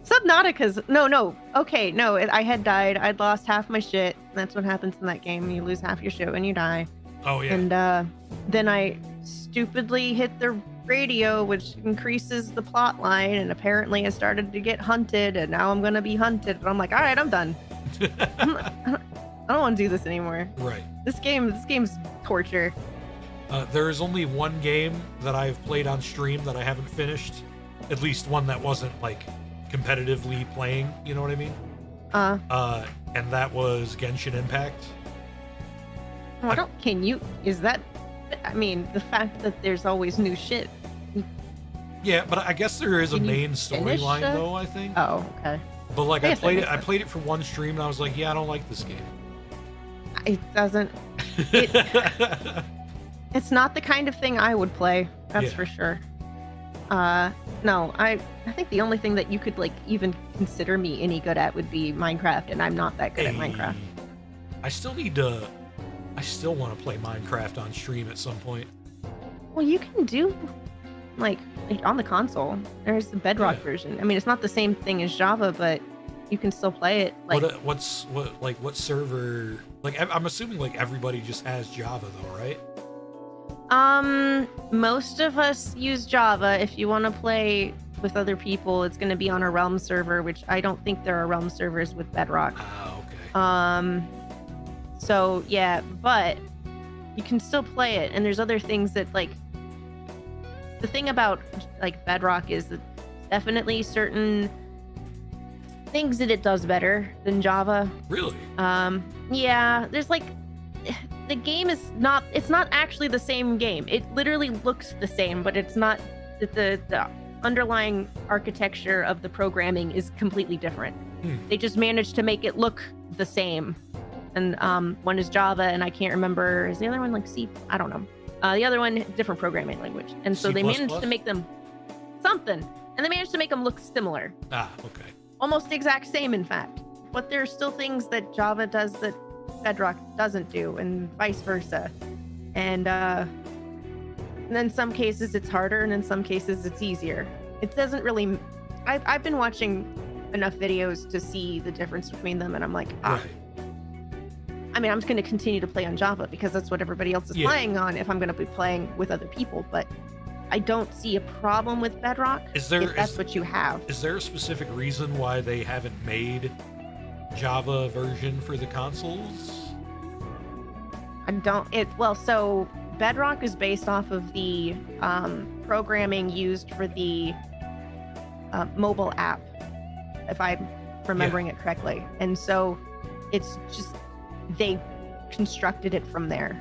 Subnautica's I had died. I'd lost half my shit. That's what happens in that game. You lose half your shit when you die. Oh yeah. And then I stupidly hit the radio, which increases the plot line, and apparently I started to get hunted, and now I'm gonna be hunted. And I'm like, all right, I'm done. I don't want to do this anymore. Right. This game's torture. There is only one game that I've played on stream that I haven't finished. At least one that wasn't like competitively playing. You know what I mean? And that was Genshin Impact. Oh, is that? I mean, the fact that there's always new shit. Yeah, but I guess there is a main storyline though, I think. Oh, okay. But like I played it for one stream and I was like, yeah, I don't like this game. It doesn't. It's not the kind of thing I would play. That's Yeah. for sure. No, I think the only thing that you could like even consider me any good at would be Minecraft, and I'm not that good at Minecraft. I still want to play Minecraft on stream at some point. Well, you can do like on the console. There's the Bedrock Yeah. version. I mean, it's not the same thing as Java, but you can still play it. Like, what server? Like, I'm assuming like everybody just has Java though, right? most of us use Java. If you want to play with other people, it's going to be on a Realm server, which I don't think there are Realm servers with Bedrock. Ah, okay. So yeah, but you can still play it, and there's other things that like. The thing about like Bedrock is that definitely certain things that it does better than Java. Really? Yeah, there's like the game is not, it's not actually the same game. It literally looks the same, but it's not. The underlying architecture of the programming is completely different. They just managed to make it look the same. And one is Java, and I can't remember, is the other one like C? I don't know. The other one, different programming language. And so C++? they managed to make them something, and they managed to make them look similar. Ah, okay. Almost the exact same, in fact. But there are still things that Java does that Bedrock doesn't do, and vice versa. And in some cases it's harder, and in some cases it's easier. It doesn't really... I've been watching enough videos to see the difference between them, and I'm like, Right. I mean, I'm just going to continue to play on Java because that's what everybody else is playing on if I'm going to be playing with other people. But I don't see a problem with Bedrock if that's what you have. Is there a specific reason why they haven't made Java version for the consoles? So Bedrock is based off of the programming used for the mobile app, if I'm remembering it correctly. And so it's just... they constructed it from there.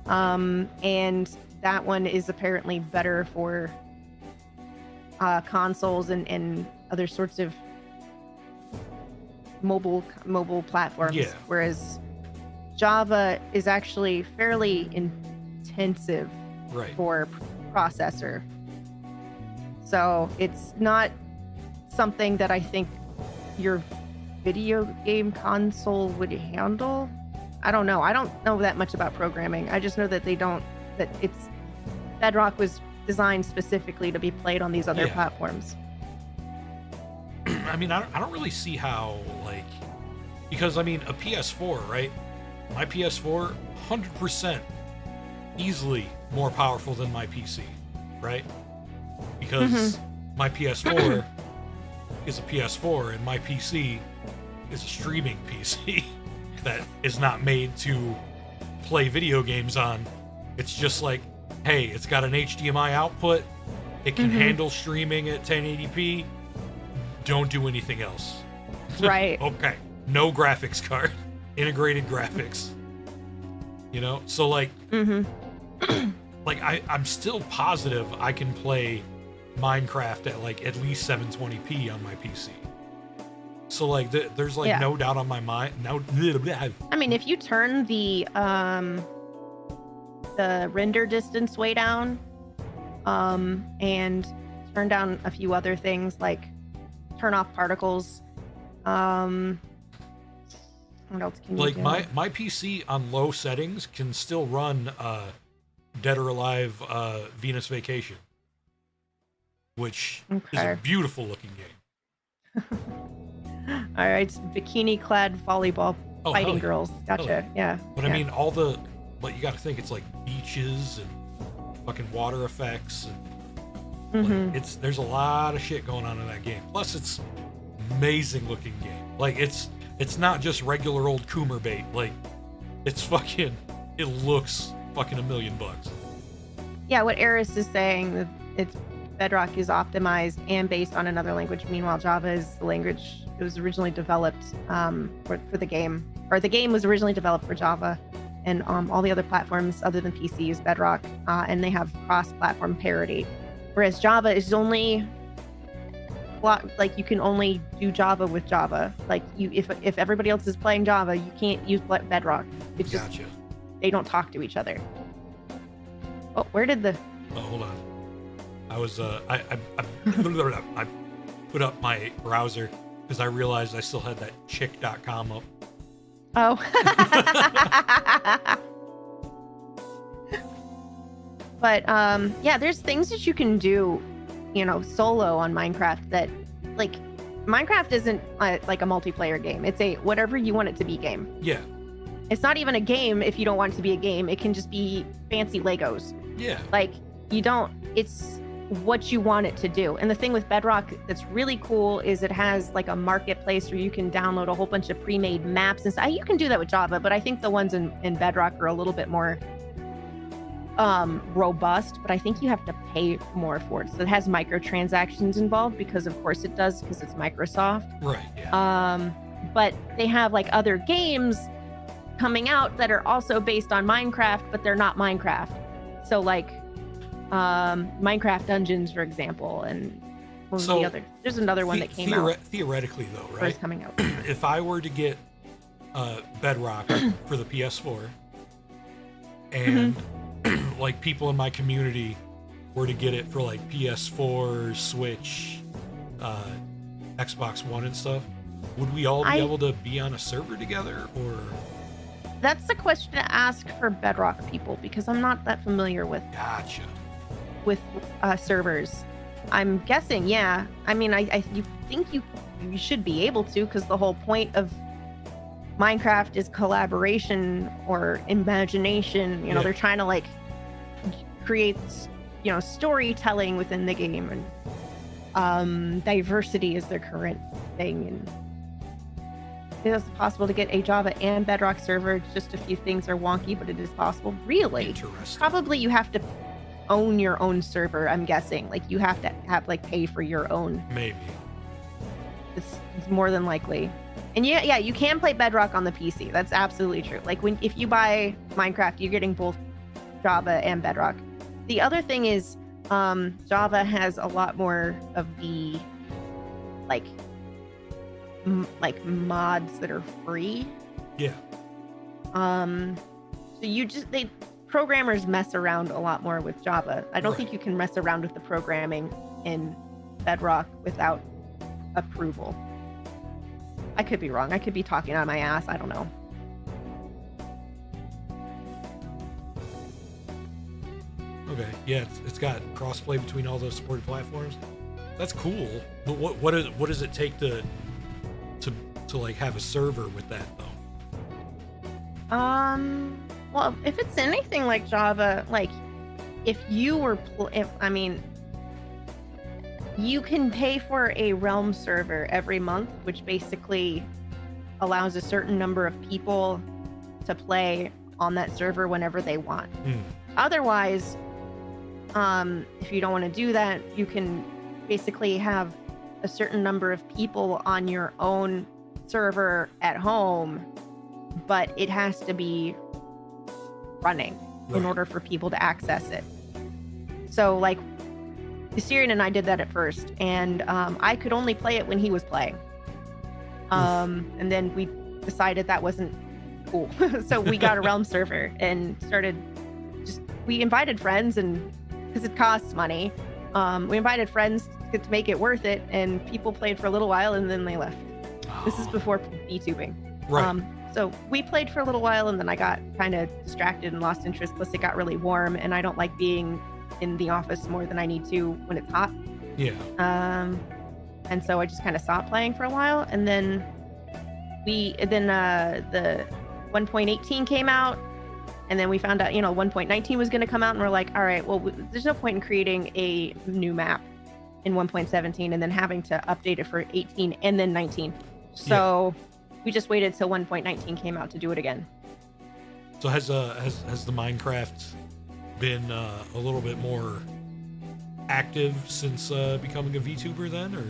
And that one is apparently better for consoles and other sorts of mobile platforms. Yeah. Whereas Java is actually fairly intensive for processor. So it's not something that I think your video game console would handle. I don't know. I don't know that much about programming. I just know that Bedrock was designed specifically to be played on these other platforms. I mean, I don't really see how, like, because I mean, a PS4, right? My PS4, 100% easily more powerful than my PC, right? Because my PS4 is a PS4 and my PC is a streaming PC that is not made to play video games on. It's just like, hey, it's got an HDMI output. It can handle streaming at 1080p. Don't do anything else. Right. Okay. No graphics card. Integrated graphics. You know? So like, like I'm still positive I can play Minecraft at like at least 720p on my PC. So like there's like no doubt on my mind. No, I mean, if you turn the render distance way down, and turn down a few other things like turn off particles, what else can you do? Like my PC on low settings can still run Dead or Alive Venus Vacation, which is a beautiful looking game. All right, bikini-clad volleyball fighting girls. Gotcha. Yeah. But I mean, but you got to think it's like beaches and fucking water effects, and like, there's a lot of shit going on in that game. Plus, it's amazing looking game. Like it's not just regular old Coomer bait. Like it's fucking. It looks fucking $1 million. Yeah, what Eris is saying, that it's Bedrock is optimized and based on another language. Meanwhile, Java is the language it was originally developed for the game, or the game was originally developed for Java, and all the other platforms other than PC use Bedrock, and they have cross-platform parity. Whereas Java is only like you can only do Java with Java. Like if everybody else is playing Java, you can't use Bedrock. It's just they don't talk to each other. Oh, where did the... Oh, hold on. I was I put up my browser because I realized I still had that chick.com up. Oh. But yeah, there's things that you can do, solo on Minecraft that, like, Minecraft isn't like a multiplayer game. It's a whatever you want it to be game. Yeah. It's not even a game if you don't want it to be a game. It can just be fancy Legos. Yeah. Like, it's what you want it to do. And the thing with Bedrock that's really cool is it has like a marketplace where you can download a whole bunch of pre-made maps and stuff. You can do that with Java, but I think the ones in Bedrock are a little bit more robust, but I think you have to pay more for it. So it has microtransactions involved because of course it does, because it's Microsoft. Right, yeah. But they have like other games coming out that are also based on Minecraft, but they're not Minecraft. So like Minecraft Dungeons, for example, and there's another one that came out. Theoretically, though, right? It's coming out. If I were to get Bedrock for the PS4, and like people in my community were to get it for like PS4, Switch, Xbox One, and stuff, would we all be able to be on a server together, or? That's the question to ask for Bedrock people, because I'm not that familiar with. Gotcha. With servers. I'm guessing, yeah. I mean, you think you should be able to, because the whole point of Minecraft is collaboration or imagination. They're trying to like create, storytelling within the game, and diversity is their current thing. And it is possible to get a Java and Bedrock server. Just a few things are wonky, but it is possible. Really? Interesting. Probably you have to own your own server, I'm guessing. Like, you have to have like pay for your own. Maybe. It's more than likely. And yeah, you can play Bedrock on the PC. That's absolutely true. Like, if you buy Minecraft, you're getting both Java and Bedrock. The other thing is, Java has a lot more of the like mods that are free. Yeah. So programmers mess around a lot more with Java. I don't think you can mess around with the programming in Bedrock without approval. I could be wrong. I could be talking out of my ass. I don't know. Okay. Yeah, it's got crossplay between all those supported platforms. That's cool. But what does it take to like have a server with that though? Well, if it's anything like Java, like if you were, you can pay for a Realm server every month, which basically allows a certain number of people to play on that server whenever they want. Otherwise, if you don't want to do that, you can basically have a certain number of people on your own server at home, but it has to be running in order for people to access it. So like Syrian and I did that at first, and I could only play it when he was playing. And then we decided that wasn't cool. So we got a Realm server and we invited friends, and because it costs money, we invited friends to make it worth it, and people played for a little while and then they left. This is before VTubing. Right. So we played for a little while, and then I got kind of distracted and lost interest. Plus it got really warm, and I don't like being in the office more than I need to when it's hot. Yeah. And so I just kind of stopped playing for a while, and then the 1.18 came out, and then we found out 1.19 was going to come out, and we're like, all right, well, there's no point in creating a new map in 1.17 and then having to update it for 18 and then 19. So we just waited till 1.19 came out to do it again. So has the Minecraft been a little bit more active since becoming a VTuber then, or?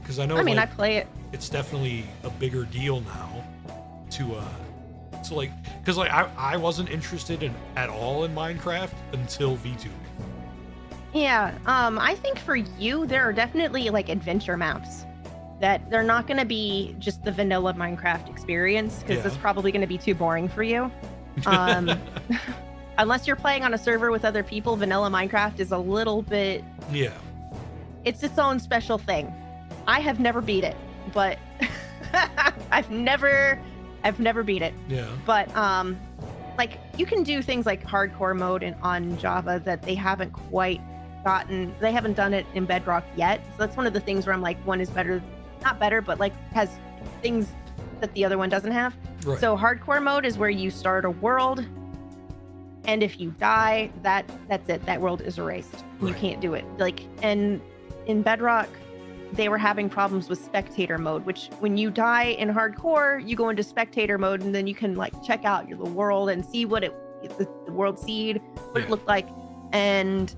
Because I know. I play it. It's definitely a bigger deal now to like, because like I wasn't interested at all in Minecraft until VTubing. Yeah, I think for you, there are definitely like adventure maps that they're not going to be just the vanilla Minecraft experience, because it's probably going to be too boring for you. Um, unless you're playing on a server with other people, vanilla Minecraft is a little bit... Yeah. It's its own special thing. I have never beat it, but I've never beat it. Yeah. But like you can do things like hardcore mode on Java that they haven't quite gotten. They haven't done it in Bedrock yet. So that's one of the things where I'm like, one is better, not better, but like has things that the other one doesn't have. Right. So hardcore mode is where you start a world, and if you die, that's it. That world is erased. You Right. can't do it. Like, and in Bedrock, they were having problems with spectator mode, which when you die in hardcore, you go into spectator mode, and then you can like check out the world and see what the world seed, what Yeah. it looked like, and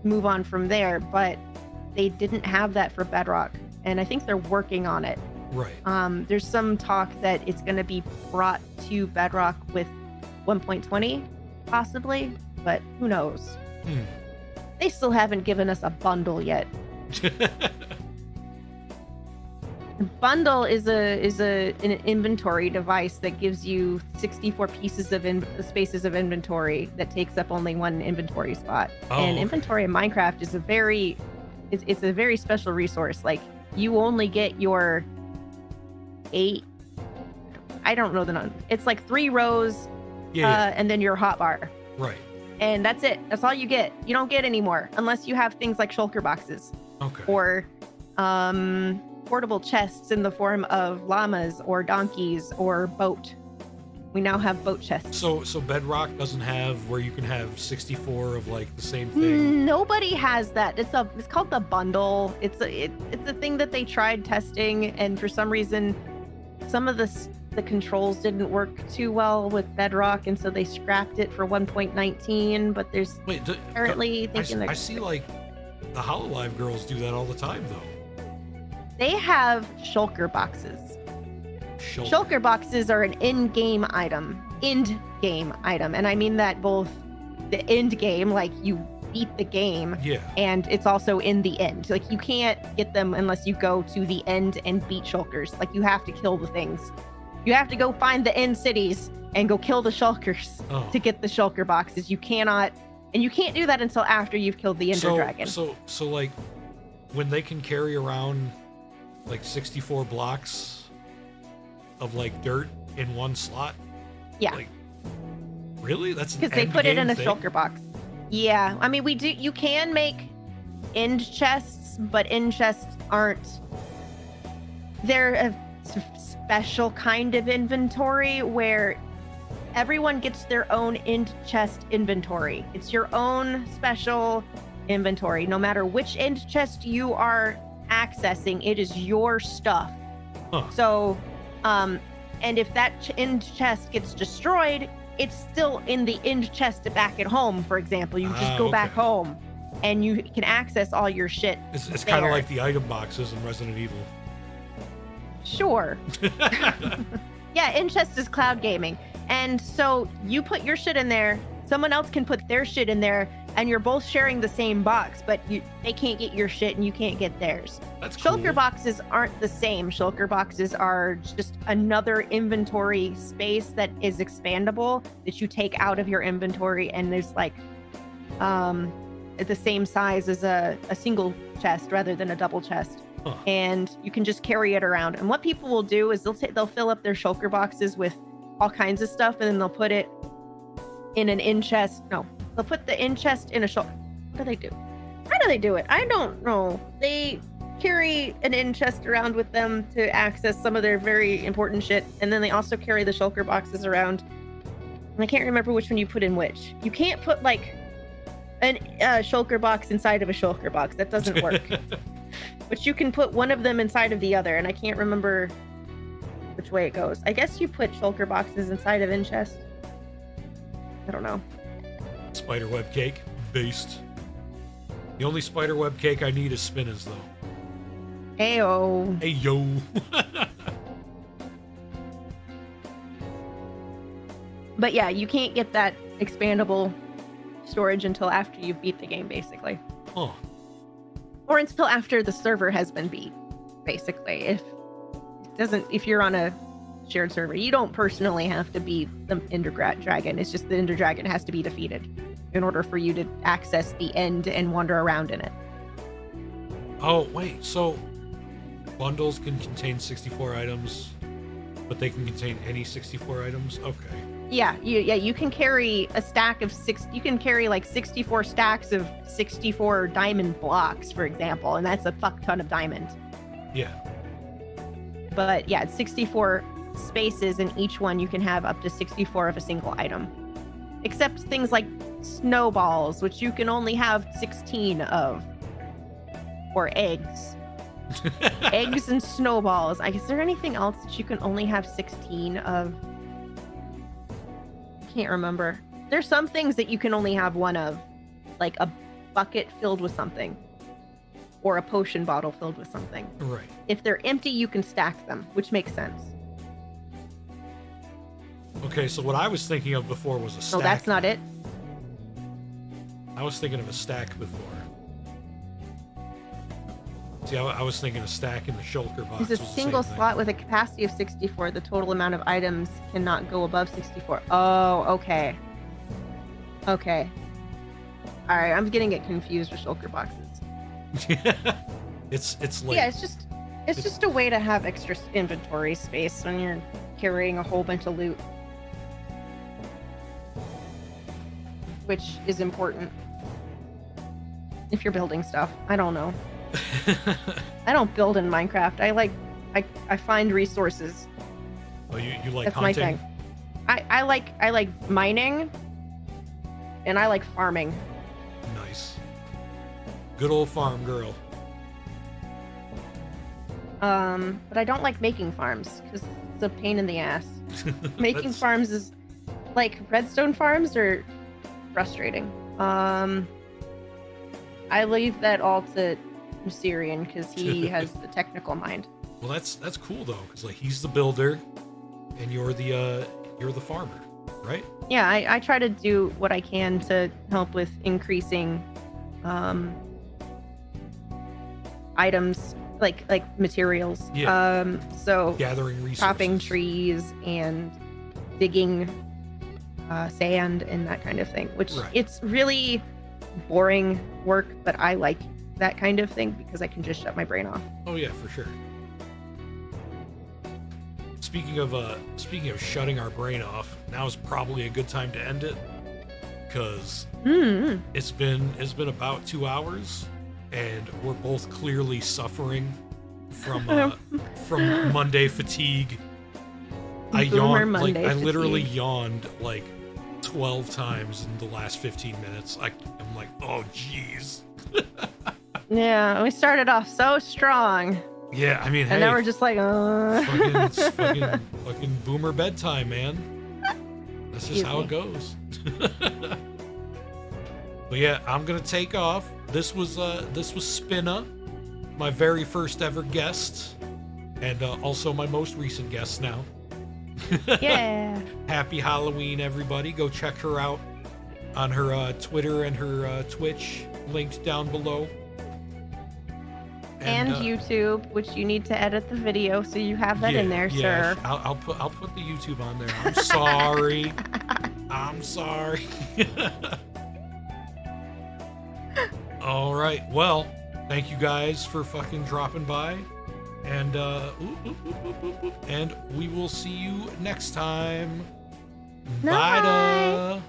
move on from there. But they didn't have that for Bedrock, and I think they're working on it. Right. There's some talk that it's going to be brought to Bedrock with 1.20, possibly, but who knows? They still haven't given us a bundle yet. Bundle is an inventory device that gives you 64 pieces of spaces of inventory that takes up only one inventory spot. Oh, And okay. inventory in Minecraft is it's a very special resource. Like you only get your 8. I don't know the number. It's like 3 rows, Yeah. and then your hotbar. Right. And that's it. That's all you get. You don't get any more unless you have things like shulker boxes Okay. or portable chests in the form of llamas or donkeys or boat. We now have boat chests. So Bedrock doesn't have where you can have 64 of like the same thing. Nobody has that. It's called the bundle. It's a thing that they tried testing, and for some reason, some of the controls didn't work too well with Bedrock, and so they scrapped it for 1.19. But there's Wait, apparently thinking I see like the HoloLive girls do that all the time though. they have shulker boxes. Shulker boxes are an in-game item, and I mean that both the end game, like you beat the game, Yeah. and it's also in the end. Like you can't get them unless you go to the end and beat shulkers. Like you have to kill the things. You have to go find the end cities and go kill the shulkers Oh. to get the shulker boxes. You cannot, and you can't do that until after you've killed the Ender Dragon. So like when they can carry around like 64 blocks of like dirt in one slot. Yeah. Like, really? That's Because they put it in a thing? shulker box. Yeah, I mean, you can make end chests, but end chests aren't. They're a special kind of inventory where everyone gets their own end chest inventory. It's your own special inventory. No matter which end chest you are accessing, it is your stuff. Huh. So, and if that end chest gets destroyed, it's still in the end chest back at home, for example. You just go back okay. home and you can access all your shit. It's kind of there. like the item boxes in Resident Evil. Sure. Yeah, end chest is cloud gaming. And so you put your shit in there, someone else can put their shit in there, and you're both sharing the same box, but they can't get your shit and you can't get theirs. That's cool. Shulker boxes aren't the same. Shulker boxes are just another inventory space that is expandable that you take out of your inventory, and there's like the same size as a single chest rather than a double chest. Huh. And you can just carry it around. And what people will do is they'll fill up their shulker boxes with all kinds of stuff, and then they'll put it in an in chest. No, they'll put the in chest in a shulker. What do they do? How do they do it? I don't know. They carry an in chest around with them to access some of their very important shit, and then they also carry the shulker boxes around. And I can't remember which one you put in which. You can't put like a shulker box inside of a shulker box. That doesn't work. But you can put one of them inside of the other, and I can't remember which way it goes. I guess you put shulker boxes inside of in chest. I don't know. Spiderweb cake, based. The only spiderweb cake I need is Spinna's though. Ayo. Hey yo. But yeah, you can't get that expandable storage until after you beat the game, basically. Huh. Or until after the server has been beat, basically. If you're on a shared server. You don't personally have to be the Ender Dragon. It's just the Ender Dragon has to be defeated in order for you to access the end and wander around in it. Oh, wait. So bundles can contain 64 items, but they can contain any 64 items? Okay. Yeah, you can carry a stack of you can carry like 64 stacks of 64 diamond blocks, for example, and that's a fuck ton of diamond. Yeah. But yeah, it's 64 spaces, and each one you can have up to 64 of a single item. Except things like snowballs, which you can only have 16 of. Or eggs. Eggs and snowballs. Is there anything else that you can only have 16 of? Can't remember. There's some things that you can only have one of, like a bucket filled with something or a potion bottle filled with something. Right. If they're empty, you can stack them, which makes sense. Okay, so what I was thinking of before was a stack. No, that's not it. I was thinking of a stack before. See, I was thinking a stack in the shulker box. It's a single slot with a capacity of 64. The total amount of items cannot go above 64. Oh, okay. Okay. All right, I'm getting it confused with shulker boxes. it's like yeah, it's just a way to have extra inventory space when you're carrying a whole bunch of loot, which is important if you're building stuff. I don't know. I don't build in Minecraft. I find resources. Oh, you like That's hunting? my thing. I like mining, and I like farming. Nice. Good old farm girl. But I don't like making farms because it's a pain in the ass. Making farms is like redstone farms are frustrating. I leave that all to Syrian because he has the technical mind. Well, that's cool though, because like he's the builder, and you're the farmer, right? Yeah, I try to do what I can to help with increasing items like materials. Yeah. So Gathering resources, chopping trees and digging sand and that kind of thing, which Right. It's really boring work, but I like that kind of thing because I can just shut my brain off. Oh yeah, for sure. Speaking of shutting our brain off, now is probably a good time to end it, because it's been about 2 hours, and we're both clearly suffering from Monday fatigue. I yawned, I literally yawned like 12 times in the last 15 minutes. I'm like, oh jeez. Yeah, we started off so strong. Yeah, I mean, hey, and now we're just like, it's fucking boomer bedtime, man. That's just how it goes. But yeah, I'm gonna take off. This was Spinna, my very first ever guest, and also my most recent guest now. Yeah. Happy Halloween, everybody! Go check her out on her Twitter and her Twitch, linked down below. And YouTube, which you need to edit the video, so you have that in there, sir. I'll put the YouTube on there. I'm sorry. I'm sorry. All right. Well, thank you guys for fucking dropping by, and and we will see you next time. Night. Bye.